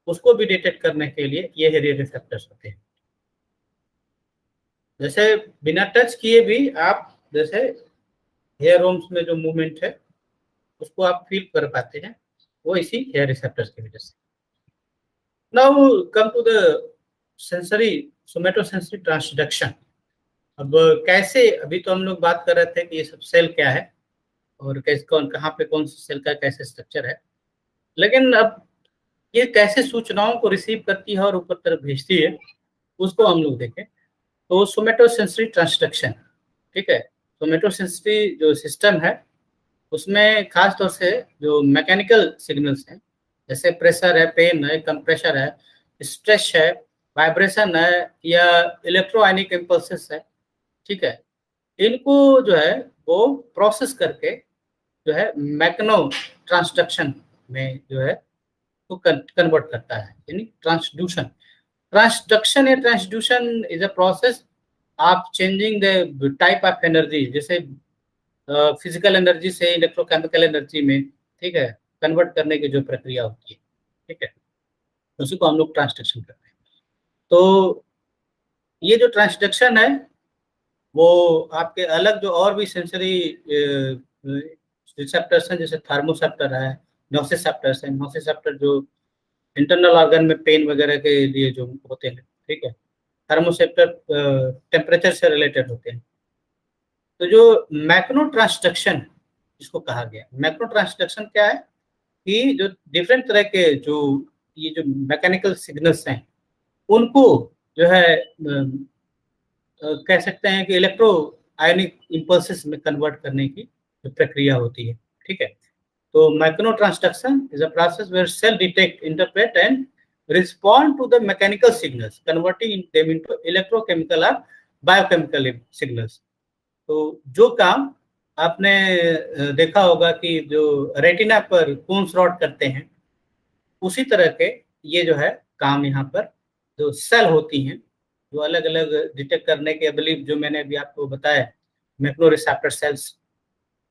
उसको भी डिटेक्ट करने के लिए ये हेयर रिसेप्टर्स होते हैं। जैसे बिना टच किए भी आप जैसे हेयर रोम्स में जो मूवमेंट है उसको आप फील कर पाते हैं, वो इसी हेयर रिसेप्टर्स की वजह से। Now come to the sensory somatosensory transduction. अब कैसे, अभी तो हम लोग बात कर रहे थे कि ये सब सेल क्या है और कैसे, कौन कहाँ पे कौन सी सेल का कैसे स्ट्रक्चर है, लेकिन अब ये कैसे सूचनाओं को रिसीव करती है और ऊपर तरफ भेजती है, उसको हम लोग देखें। तो सोमेटोसेंसरी ट्रांसडक्शन, ठीक है, सोमेटोसेंसरी जो सिस्टम है उसमें खास तौर से जो मैकेनिकल सिग्नल्स हैं, जैसे प्रेशर है, पेन है, कंप्रेशर है, स्ट्रेच है, वाइब्रेशन है, या इलेक्ट्रोआयनिक इम्पल्सेस है, ठीक है, इनको जो है वो प्रोसेस करके जो है मैकेनो ट्रांसडक्शन में जो है वो कन्वर्ट करता है, यानी ट्रांसड्यूशन। ट्रांसडक्शन या ट्रांसड्यूशन इज अ प्रोसेस आप changing the type of energy, जैसे फिजिकल एनर्जी से इलेक्ट्रोकेमिकल एनर्जी में, ठीक है, कन्वर्ट करने की जो प्रक्रिया होती है, ठीक है, उसी को हम लोग ट्रांसडक्शन करते हैं। तो ये जो ट्रांसडक्शन है वो आपके अलग जो और भी सेंसरी रिसेप्टर्स हैं, जैसे थर्मोसेप्टर है, नोसिसेप्टर्स है, नोसिसेप्टर जो इंटरनल ऑर्गन में पेन वगैरह के लिए जो होते हैं, ठीक है, थर्मोसेप्टर टेम्परेचर से रिलेटेड होते हैं। तो जो मैक्रो ट्रांसडक्शन जिसको कहा गया, मैक्रो ट्रांसडक्शन क्या है कि जो डिफरेंट तरह के जो ये जो मैकेनिकल सिग्नल्स हैं उनको जो है कह सकते हैं कि इलेक्ट्रो आयनिक इम्पल्सेस में कन्वर्ट करने की जो प्रक्रिया होती है, ठीक है। तो mechano transduction is a process where cell detect, interpret and respond to the mechanical signals, converting them into electrochemical और बायोकेमिकल सिग्नल्स। तो जो काम आपने देखा होगा कि जो रेटिना पर कून्स रॉड करते हैं, उसी तरह के ये जो है काम यहाँ पर जो सेल होती हैं जो अलग अलग डिटेक्ट करने के एबिलिटी, जो मैंने अभी आपको बताया मैक्रो रिसेप्टर सेल्स,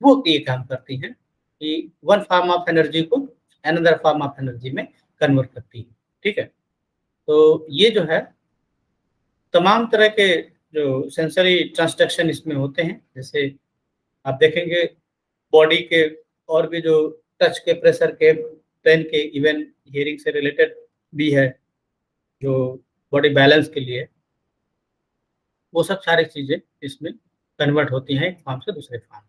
वो ये काम करती हैं कि वन फॉर्म ऑफ एनर्जी को अनदर फॉर्म ऑफ एनर्जी में कन्वर्ट करती है, ठीक है। तो ये जो है तमाम तरह के जो सेंसरी ट्रांसडक्शन इसमें होते हैं, जैसे आप देखेंगे बॉडी के और भी जो टच के, प्रेशर के, पेन के, इवन हियरिंग से रिलेटेड भी है जो बॉडी बैलेंस के लिए, वो सब सारी चीजें इसमें कन्वर्ट होती हैं एक फॉर्म से दूसरे फॉर्म।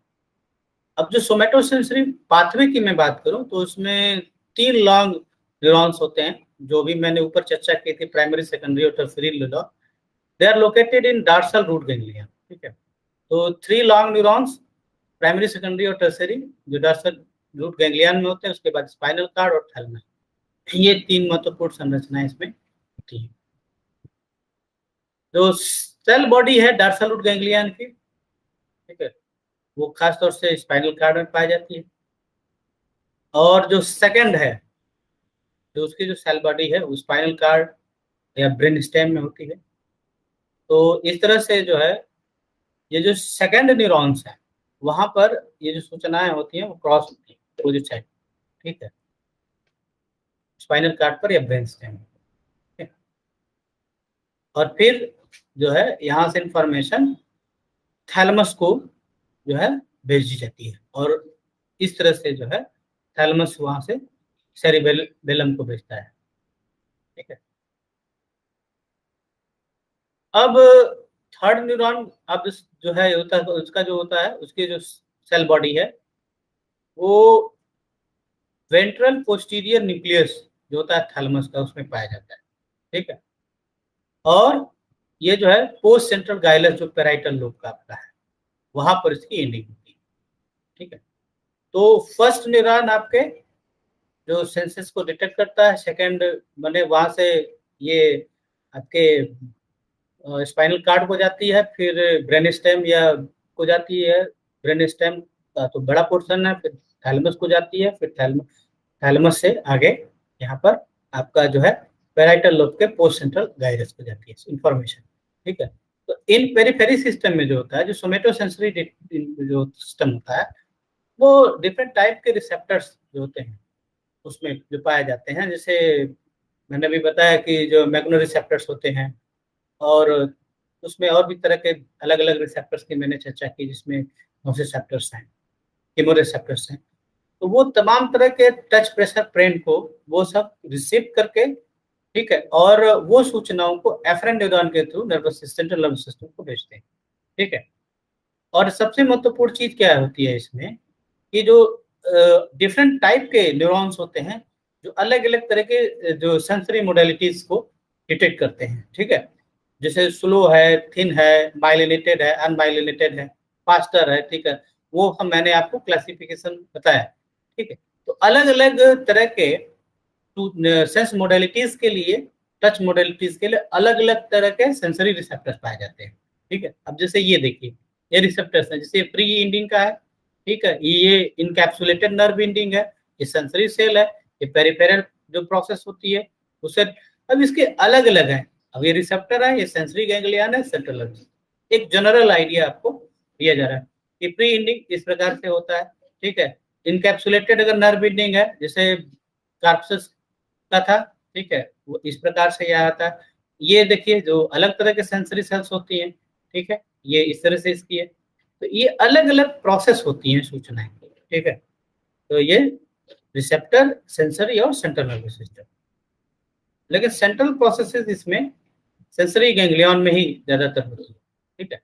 अब जो सोमेटोसेंसरी पाथवे की मैं बात करूं तो उसमें 3 लॉन्ग न्यूरॉन्स होते हैं, जो भी मैंने ऊपर चर्चा की थी, प्राइमरी, सेकेंडरी और tertiary neuron. They are located in dorsal root ganglion, ठीक है। तो 3 लॉन्ग न्यूरॉन्स, प्राइमरी, सेकेंडरी और टर्शियरी, जो डॉर्सल रूट गैंग्लियन में होते हैं, उसके बाद स्पाइनल कार्ड और थैलेमस, ये 3 महत्वपूर्ण संरचनाएं इसमें होती हैं। जो सेल बॉडी है डॉर्सल रूट गैंग्लियन की, ठीक है, वो खासतौर से स्पाइनल कार्ड में पाई जाती है। और जो सेकंड है, जो उसकी जो सेल बॉडी है वो स्पाइनल कार्ड या ब्रेन स्टेम में होती है। तो इस तरह से जो है ये जो सेकंड न्यूरॉन्स है वहां पर ये जो सूचनाएं होती हैं वो क्रॉस होती है अपोजिट साइड, ठीक है, स्पाइनल कार्ड पर या ब्रेन स्टेम, ठीक है। और फिर जो है यहाँ से इंफॉर्मेशन थैलेमस को जो है भेजी जाती है, और इस तरह से जो है थैलेमस वहां से सेरिबेलम को भेजता है, ठीक है। अब थर्ड न्यूरॉन, अब जो है होता है उसका जो होता है उसकी जो सेल बॉडी है वो वेंट्रल पोस्टीरियर न्यूक्लियस जो होता है थैलेमस का, उसमें पाया जाता है, ठीक है। और ये जो है पोस्ट सेंट्रल गाइलस जो पेराइटल लोब का आपका है, वहां पर इसकी एंडिंग होती है, ठीक है। तो फर्स्ट न्यूरॉन आपके जो सेंसेस को डिटेक्ट करता है, सेकंड बने वहां से ये आपके स्पाइनल कार्ड को जाती है, फिर ब्रेन स्टेम या को जाती है, ब्रेन स्टेम का तो बड़ा पोर्शन है, फिर थैलेमस को जाती है, फिर थैलेमस से आगे यहाँ पर आपका जो है पेराइटल लोब के पोस्ट सेंट्रल गाइरस को जाती है इंफॉर्मेशन, ठीक है। तो इन पेरिफेरी सिस्टम में जो होता है, जो सोमेटोसेंसरी जो सिस्टम होता है, वो डिफरेंट टाइप के रिसेप्टर्स जो होते हैं उसमें जो पाए जाते हैं, जैसे मैंने भी बताया कि जो मैग्नो रिसेप्टर्स होते हैं, और उसमें और भी तरह के अलग अलग रिसेप्टर्स की मैंने चर्चा की, जिसमें नोसिसेप्टर्स हैं, कीमोरिसेप्टर्स हैं। तो वो तमाम तरह के टच प्रेशर पेन को वो सब रिसीव करके, ठीक है, और वो सूचनाओं को एफरेंट न्यूरॉन के through nervous system, central nervous system को भेजते हैं, ठीक है। और सबसे महत्वपूर्ण चीज क्या होती है इसमें कि जो डिफरेंट टाइप के न्यूरॉन्स होते हैं जो अलग अलग तरह के जो सेंसरी मोडेलिटीज को डिटेक्ट करते हैं, ठीक है। जैसे स्लो है, थिन है, माइलिनेटेड है, अनमाइलिनेटेड है, फास्टर है, ठीक है। वो हम मैंने आपको क्लासिफिकेशन बताया, ठीक है। तो अलग अलग तरह के सेंस मोडेलिटीज के लिए, टच मोडेलिटीज के लिए अलग अलग तरह के सेंसरी रिसेप्टर्स पाए जाते हैं, ठीक है। अब जैसे ये देखिए, ये रिसेप्टर्स है, जैसे प्री इंडिंग का है, ठीक है, ये इनकैप्सुलेटेड नर्व इंडिंग है, ये सेंसरी सेल है, ये पेरिफेरल जो प्रोसेस होती है उसे। अब इसके अलग अलग हैं, अब ये रिसेप्टर है, ये सेंसरी गैंग्लियन है, सेंट्रल नर्वस। एक जनरल आइडिया आपको दिया जा रहा है कि प्री इंडिंग इस प्रकार से होता है, ठीक है। इनकैप्सुलेटेड अगर नर्व इंडिंग है, जैसे कार्पस का था, ठीक है, वो इस प्रकार से यह आता है। ये देखिए जो अलग तरह के सेंसरी सेल्स होती हैं, ठीक है, ये इस तरह से इसकी है। तो ये अलग अलग प्रोसेस होती हैं सूचनाएं, ठीक है। तो ये रिसेप्टर, सेंसरी और सेंट्रल नर्वस सिस्टम। लेकिन सेंट्रल प्रोसेसेस इसमें सेंसरी गैंग्लियन में ही ज्यादातर होती है, ठीक है।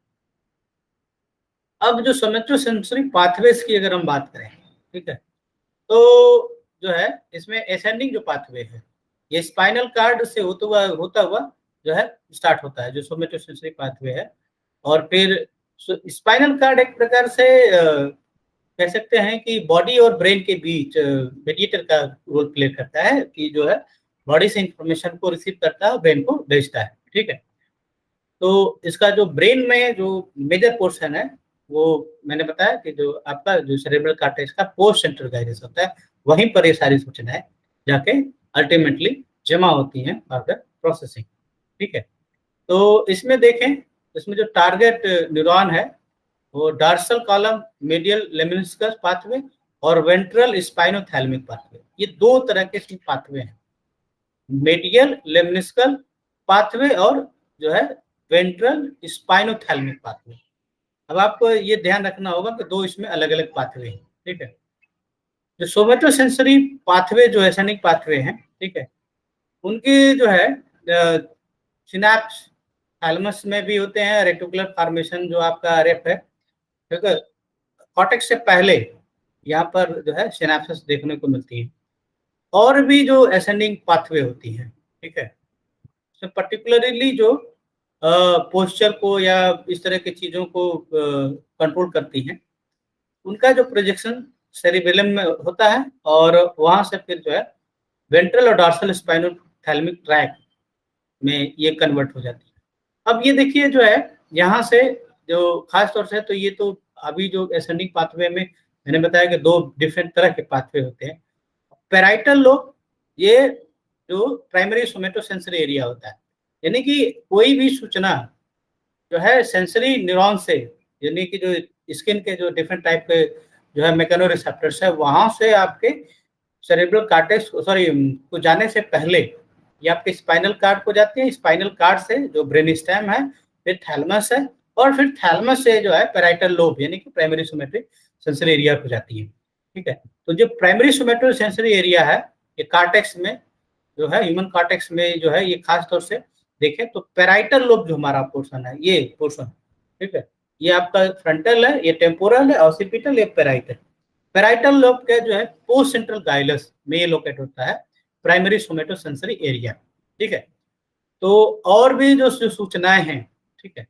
अब जो सोमैटो सेंसरी पाथवेज की अगर हम बात करें, ठीक है, तो जो है इसमें एसेंडिंग जो पाथवे है, ये स्पाइनल कार्ड से होता हुआ जो है स्टार्ट होता है, जो सोमैटो सेंसरी पाथवे है। और फिर स्पाइनल कार्ड एक प्रकार से कह सकते हैं कि बॉडी और ब्रेन के बीच मीडिएटर का रोल प्ले करता है, कि जो है बॉडी से इंफॉर्मेशन को रिसीव करता है और ब्रेन को भेजता है, ठीक है। तो इसका जो ब्रेन में जो मेजर पोर्शन है, वो मैंने बताया कि जो आपका जो सेरेब्रल कॉर्टेक्स का पोस्ट सेंट्रल गाइरस होता है, वहीं पर ये सारी सूचनाएं जाके अल्टीमेटली जमा होती हैं फॉर प्रोसेसिंग, ठीक है। तो इसमें देखें, इसमें जो टारगेट न्यूरॉन है वो dorsal column medial lemniscus pathway और वेंट्रल स्पाइनोथैलेमिक पाथवे, ये दो तरह के पाथवे हैं, मीडियल लेमिनिस्कल पाथवे और जो है वेंट्रल स्पाइनोथैलेमिक पाथवे। अब आपको ये ध्यान रखना होगा कि दो इसमें अलग अलग पाथवे हैं, ठीक है। जो सोमैटो सेंसरी पाथवे जो एसेनिक पाथवे हैं, ठीक है, उनकी जो है सिनैप्स थैलेमस में भी होते हैं, रेटिकुलर फॉर्मेशन जो आपका रेप है, ठीक है, कॉर्टेक्स से पहले यहाँ पर जो है सिनैप्सिस देखने को मिलती है। और भी जो एसेंडिंग पाथवे होती हैं, ठीक है, तो पर्टिकुलरली जो पोस्चर को या इस तरह की चीजों को कंट्रोल करती हैं, उनका जो प्रोजेक्शन सेरिबेलम में होता है और वहां से फिर जो है वेंट्रल और डॉर्सल स्पाइनोथैलेमिक ट्रैक में ये कन्वर्ट हो जाती है। अब ये देखिए जो है यहाँ से जो खास तौर से, तो ये तो अभी जो एसेंडिंग पाथवे में मैंने बताया कि दो डिफरेंट तरह के पाथवे होते हैं। पैराइटल लोब, ये जो प्राइमरी सोमैटो सेंसरी एरिया होता है, यानी कि कोई भी सूचना जो है सेंसरी न्यूरॉन से, यानी कि जो स्किन के जो डिफरेंट टाइप के जो है मैकेनो रिसेप्टर्स है, वहां से आपके सेरेब्रल कॉर्टेक्स को जाने से पहले ये आपके स्पाइनल कार्ड को जाती है, स्पाइनल कार्ड से जो ब्रेन स्टेम है, फिर थैलेमस है, और फिर थैलेमस से जो है पैराइटल लोब यानी कि प्राइमरी सोमैटो सेंसरी एरिया को जाती है, ठीक है। तो जो प्राइमरी सोमैटो सेंसरी एरिया है, ये कॉर्टेक्स में जो है, ह्यूमन कॉर्टेक्स में जो है, ये खास तौर से देखें तो पैराइटल लोब जो हमारा पोर्शन है, ये पोर्शन, ठीक है, ये आपका फ्रंटल है, ये टेम्पोरल है, ऑसिपिटल, ये पैराइटल। पैराइटल लोब का जो है पोस्ट सेंट्रल गाइलस में ये लोकेट होता है प्राइमरी सोमैटो सेंसरी एरिया, ठीक है। तो और भी जो सूचनाएं हैं, ठीक है,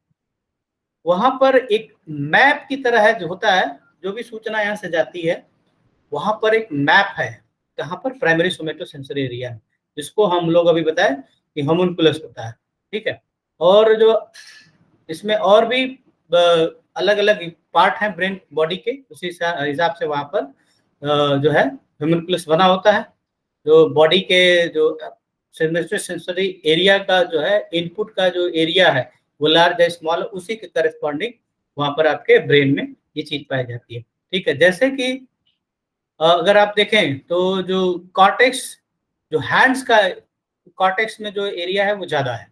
वहां पर एक मैप की तरह है जो होता है, जो भी सूचना यहाँ से जाती है वहां पर एक मैप है, कहाँ पर प्राइमरी सोमैटो सेंसरी एरिया है, जिसको हम लोग अभी बताए कि होमुनकुलस होता है, ठीक है। और जो इसमें और भी अलग अलग पार्ट हैं ब्रेन बॉडी के, उसी हिसाब से वहां पर जो है होमुनकुलस बना होता है। जो बॉडी के जो सेंसरी एरिया का जो है इनपुट का जो एरिया है वो लार्ज है, स्मॉल, उसी के करस्पॉन्डिंग वहां पर आपके ब्रेन में ये चीज पाई जाती है, ठीक है। जैसे कि अगर आप देखें तो जो कॉर्टेक्स, जो हैंड्स का कॉर्टेक्स में जो एरिया है वो ज्यादा है,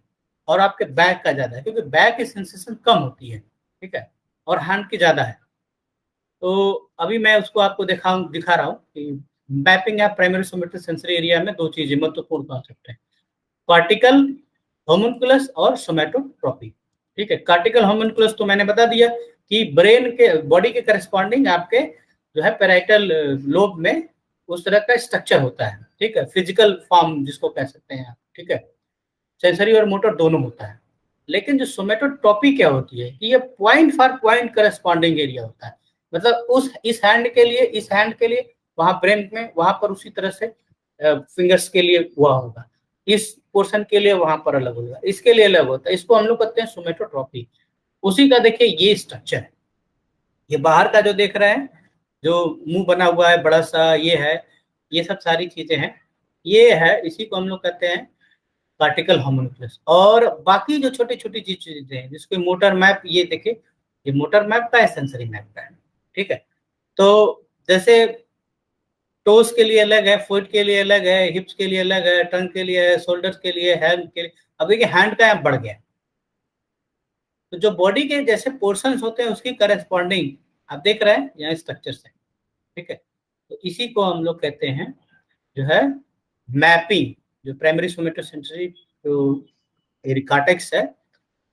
और आपके बैक का ज्यादा है, क्योंकि बैक की सेंसेशन कम होती है, ठीक है, और हैंड की ज्यादा है। तो अभी मैं उसको आपको दिखा रहा हूँ कि मैपिंग या प्राइमरी सोमेटो सेंसरी एरिया में दो चीजें महत्वपूर्ण कॉन्सेप्ट है, कार्टिकल होमुनकुलस और सोमेटोट्रॉपी। ठीक है, कार्टिकल होमुनकुलस तो मैंने बता दिया कि ब्रेन के बॉडी के करस्पॉन्डिंग आपके जो है पैराइटल लोब में उस तरह का स्ट्रक्चर होता है, ठीक है, फिजिकल फॉर्म जिसको कह सकते हैं आप, ठीक है, सेंसरी और मोटर दोनों होता है। लेकिन जो सोमेटोट्रॉपी क्या होती है कि ये point for point corresponding area होता है, मतलब उस इस हैंड के लिए, इस हैंड के लिए वहां ब्रेन में वहां पर उसी तरह से फिंगर्स के लिए हुआ होगा, इस पोर्शन के लिए वहां पर अलग होगा, इसके लिए अलग होता है, इसको हम लोग कहते हैं सोमेटोट्रॉपी। उसी का देखिए ये स्ट्रक्चर है, ये बाहर का जो देख रहे हैं, जो मुंह बना हुआ है बड़ा सा, ये है, ये सब सारी चीजें हैं, ये है, इसी को हम लोग कहते हैं कार्टिकल होमुनकुलस। और बाकी जो छोटी छोटी चीजें हैं जिसको मोटर मैप, ये देखिए, ये मोटर मैप का है, सेंसरी मैप का है, ठीक है। तो जैसे टोस के लिए अलग है, फुट के लिए अलग है, हिप्स के लिए अलग है, टंग के लिए है, शोल्डर्स के लिए, हैंड के लिए। अब देखिए हैंड का यहाँ बढ़ गया, तो जो बॉडी के जैसे पोर्शंस होते हैं उसकी करस्पॉन्डिंग आप देख रहे हैं यहाँ स्ट्रक्चर से, ठीक है। तो इसी को हम लोग कहते हैं जो है मैपिंग, जो प्राइमरी सोमेटोसेंसरी जो कार्टेक्स है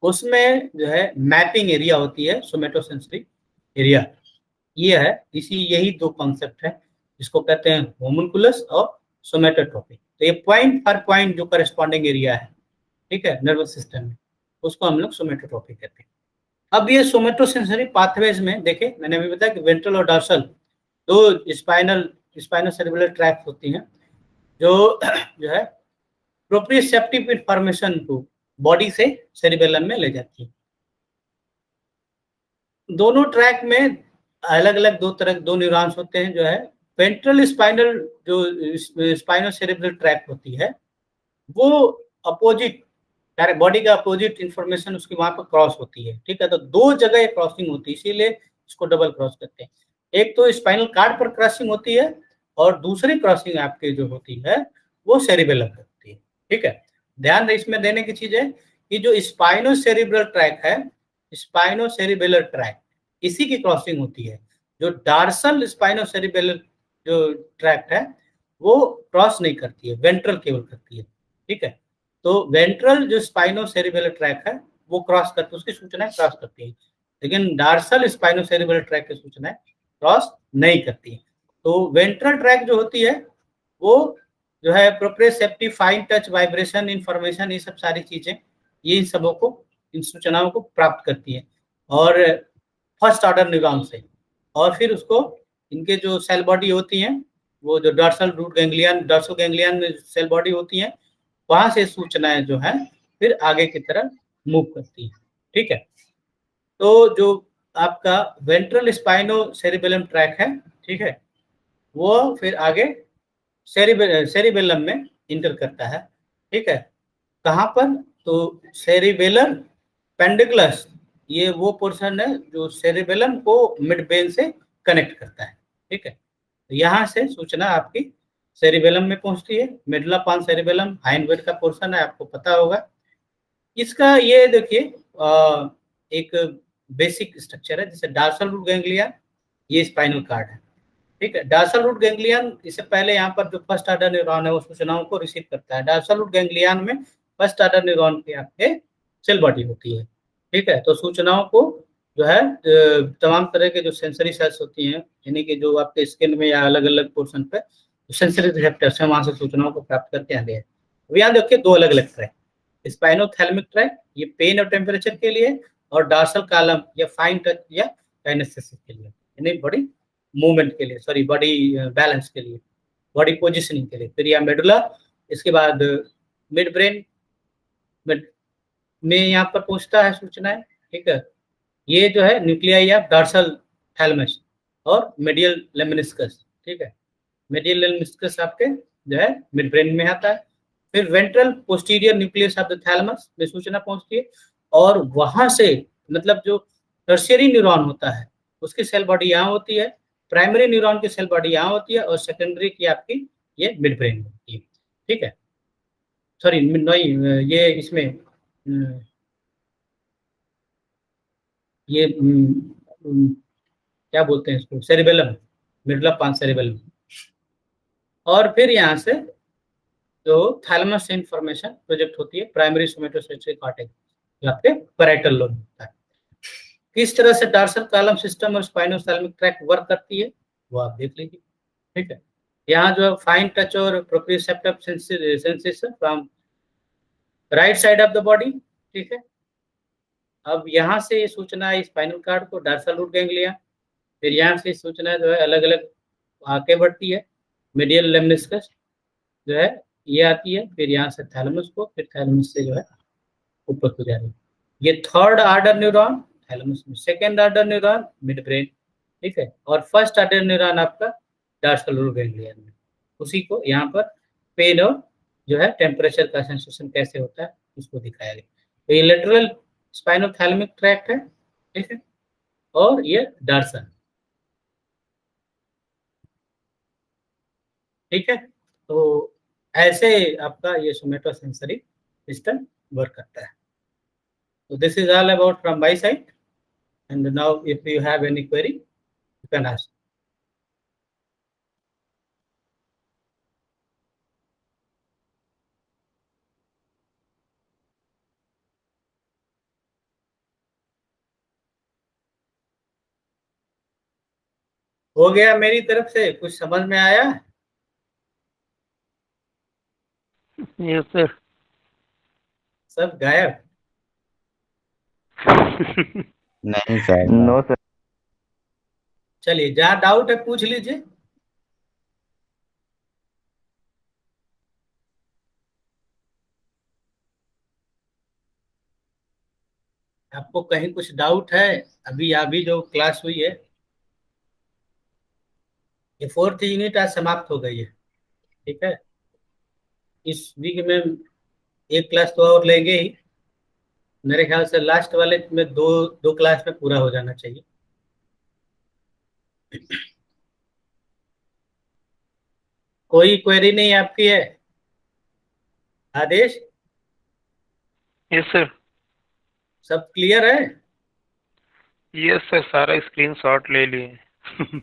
उसमें जो है मैपिंग एरिया होती है सोमेटोसेंसरी एरिया, ये है, इसी यही दो कॉन्सेप्ट है जिसको कहते हैं होमुनकुलस और सोमेटोट्रॉपी। तो ये पॉइंट फॉर पॉइंट जो करस्पॉन्डिंग एरिया है, ठीक है, नर्वस सिस्टम में, उसको हम लोग सोमेटोट्रॉपी कहते हैं। अब ये सोमेटोसेंसरी पाथवेज में देखे, मैंने अभी बताया कि वेंट्रल और डॉर्सल दो स्पाइनोसेरेब्रल ट्रैक्ट होती हैं जो है प्रोप्रियोसेप्टिव इंफॉर्मेशन को बॉडी से सेरिबेलम में ले जाती है। दोनों ट्रैक में अलग अलग दो न्यूरॉन्स होते हैं, जो है वेंट्रल स्पाइनल जो स्पाइनोसेरेब्रल ट्रैक होती है वो अपोजिट बॉडी का अपोजिट इंफॉर्मेशन उसकी वहां पर क्रॉस होती है, ठीक है। तो दो जगह क्रॉसिंग होती है, इसीलिए इसको डबल क्रॉस करते हैं। एक तो स्पाइनल कार्ड पर क्रॉसिंग होती है और दूसरी क्रॉसिंग आपकी जो होती है वो सेरिबेलम पर होती है, ठीक है। ध्यान इसमें देने की चीज है कि जो स्पाइनोसेरेब्रल ट्रैक है, स्पाइनोसेरिबेलर ट्रैक, इसी की क्रॉसिंग होती है। जो डार्सल स्पाइनोसेरिबेलर जो ट्रैक्ट है वो क्रॉस नहीं करती है, वेंट्रल केवल करती है, ठीक है। तो वेंट्रल जो स्पाइनोसेरिबेलर ट्रैक है वो क्रॉस करती है, उसकी सूचनाएं क्रॉस करती है, लेकिन डार्सल स्पाइनोसेरिबेलर ट्रैक की सूचनाएं क्रॉस नहीं करती है। तो वेंट्रल ट्रैक जो होती है वो जो है proprioceptive, fine touch, vibration, information, ये सब सारी चीजें, ये इन सबों को, इन सूचनाओं को प्राप्त करती है और फर्स्ट ऑर्डर न्यूरॉन से, और फिर उसको इनके जो सेल बॉडी होती हैं, वो जो dorsal root ganglion, dorsal ganglion में सेल बॉडी होती है, वहां से सूचनाएं जो है फिर आगे की तरफ मूव करती है, ठीक है। तो जो आपका वेंट्रल स्पाइनो सेरिबेलम ट्रैक है, ठीक है, वो फिर आगे सेरिबेलम में इंटर करता है, ठीक है। कहाँ पर? तो सेरिबेलर पेंडिकुलस, ये वो पोर्शन है जो सेरिबेलम को मिड ब्रेन से कनेक्ट करता है, ठीक है। तो यहाँ से सूचना आपकी सेरिबेलम में पहुंचती है। मेडुला पॉन्स सेरिबेलम हाइंड का पोर्शन है, आपको पता होगा इसका। ये देखिए एक बेसिक स्ट्रक्चर है, जैसे डार्सल रूट गैंग्लियन, ये स्पाइनल कार्ड है, ठीक है। डार्सल रूट गैंग्लियन, इससे पहले यहाँ पर जो फर्स्ट ऑर्डर न्यूरॉन है वो सूचनाओं को रिसीव करता है। डार्सल रूट गैंग्लियन में फर्स्ट ऑर्डर न्यूरॉन की आपके सेल बॉडी होती है, ठीक है। तो सूचनाओं को जो है तमाम तरह के जो सेंसरी सेल्स होती हैं, यानी कि जो आपके स्किन में या अलग अलग पोर्शन पे सेंसरी रिसेप्टर्स हैं, वहां से सूचनाओं को प्राप्त करके आगे है। अब यहाँ देखिए दो अलग अलग ट्रैक, स्पाइनोथैलेमिक ट्रैक ये पेन और टेम्परेचर के लिए, और डार्सल कॉलम या फाइन टच या काइनेस्थेसिस के लिए, यानी बॉडी मूवमेंट के लिए, सॉरी बॉडी बैलेंस के लिए, बॉडी पोजिशनिंग के लिए। फिर यह मेडुला, इसके बाद मिड ब्रेन में यहाँ पर पहुंचता है सूचनाएं, ठीक है। ये जो है न्यूक्लियाई ऑफ डार्सल थैलेमस और मेडियल लेमिनिस्कस, ठीक है। मेडियल लेमिनिस्कस आपके जो है मिड ब्रेन में आता है। फिर ventral posterior nucleus of the thalamus में सूचना पहुंचती है, और वहां से मतलब जो टर्शियरी न्यूरॉन होता है उसकी सेल बॉडी यहाँ होती है, प्राइमरी न्यूरॉन की सेल बॉडी यहाँ होती है, और सेकेंडरी की आपकी ये मिड ब्रेन होती है, ठीक है। सॉरी नहीं, ये इसमें ये क्या बोलते हैं इसको, सेरिबेलम, मिडल ऑफ पांच सेरिबेलम। और फिर यहाँ से जो थैलेमस से इंफॉर्मेशन प्रोजेक्ट होती है प्राइमरी सोमेटोसेंसरी कॉर्टेक्स, जो आपके पैराइटल लोब होता है। किस तरह से डार्सल कॉलम सिस्टम और स्पाइनोथैलेमिक ट्रैक्ट वर्क करती है वो आप देख लीजिए, ठीक है। यहाँ जो फाइन टच और proprioceptive sensation from right side of the body, ठीक है। अब यहाँ से सूचना स्पाइनल कॉर्ड को डार्सल रूट गैंग्लिया, फिर यहाँ से सूचना जो है अलग अलग आगे बढ़ती है, मीडियल लेमनिस्कस जो है ये आती है, फिर यहाँ से थैलेमस को, फिर थैलेमस से जो है ऊपर को जा रही है। ये थर्ड ऑर्डर न्यूरॉन थैलेमस में, second order neuron mid brain, ठीक है, और फर्स्ट ऑर्डर न्यूरॉन आपका डार्सल रूट गैंग्लिया में। उसी को यहाँ पर पेन और जो है टेम्परेचर का सेंसेशन कैसे होता है उसको दिखाया गया। तो ये लेटरल स्पाइनोथैलेमिक ट्रैक्ट है, ठीक है, और ये डार्सल, ठीक है। तो ऐसे आपका ये सोमेटोसेंसरी सिस्टम वर्क करता है। So this is all about from my side, and now if you have any query you can ask. हो गया मेरी तरफ से, कुछ समझ में आया? Yes sir. सब गायब? नहीं सर। No sir. चलिए जहाँ डाउट है पूछ लीजिए। आपको कहीं कुछ डाउट है? अभी जो क्लास हुई है, ये 4th यूनिट आज समाप्त हो गई है, ठीक है। इस वीक में एक क्लास तो और लेंगे ही, मेरे ख्याल से लास्ट वाले में दो क्लास में पूरा हो जाना चाहिए। कोई क्वेरी नहीं आपकी है? आदेश? Yes sir. सब क्लियर है? यस सर, सारा स्क्रीनशॉट ले लिए।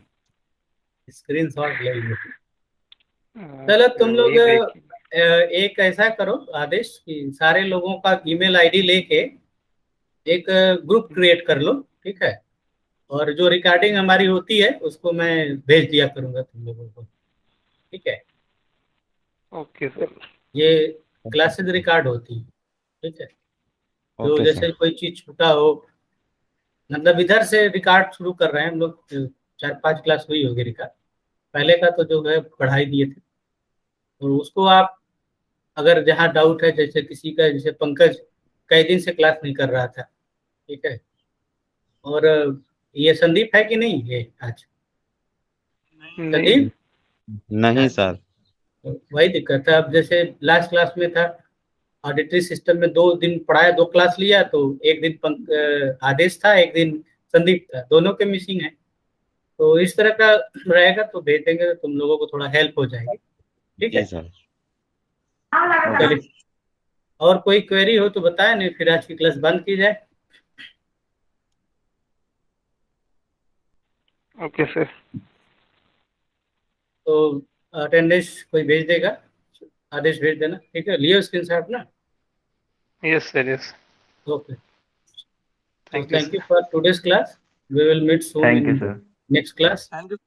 स्क्रीनशॉट ले लिए। चलो तुम लोग एक ऐसा करो आदेश कि सारे लोगों का ईमेल आईडी लेके एक ग्रुप क्रिएट कर लो, ठीक है, और जो रिकॉर्डिंग हमारी होती है उसको मैं भेज दिया करूंगा तुम लोगों को, ठीक है। Okay sir. ये क्लासेस रिकॉर्ड होती है, ठीक है। तो ओके जैसे सर। कोई चीज छूटा हो, मतलब इधर से रिकॉर्ड शुरू कर रहे हैं हम लोग, 4-5 क्लास हुई होगी रिकॉर्ड, पहले का तो जो है पढ़ाई दिए थे, तो उसको आप अगर जहाँ डाउट है, जैसे किसी का, जैसे पंकज कई दिन से क्लास नहीं कर रहा था, ठीक है, और ये संदीप है कि नहीं ये आज? संदीप नहीं सर। तो वही दिक्कत है। अब जैसे लास्ट क्लास में था ऑडिटरी सिस्टम में 2 दिन पढ़ाया, 2 क्लास लिया, तो एक दिन आदेश था, एक दिन संदीप था, दोनों के मिसिंग है। तो इस तरह का रहेगा तो भेज देंगे तो तुम लोगों को थोड़ा हेल्प हो जाएगी, ठीक है सर। चलिए, और कोई क्वेरी हो तो बताएं, नहीं फिर आज की क्लास बंद की जाए। Okay sir. तो अटेंडेंस कोई भेज देगा, आदेश भेज देना, ठीक है, लियो स्क्रीनशॉट ना। Yes sir, yes. Okay, thank you for today's class, we will meet soon in next class. Thank you.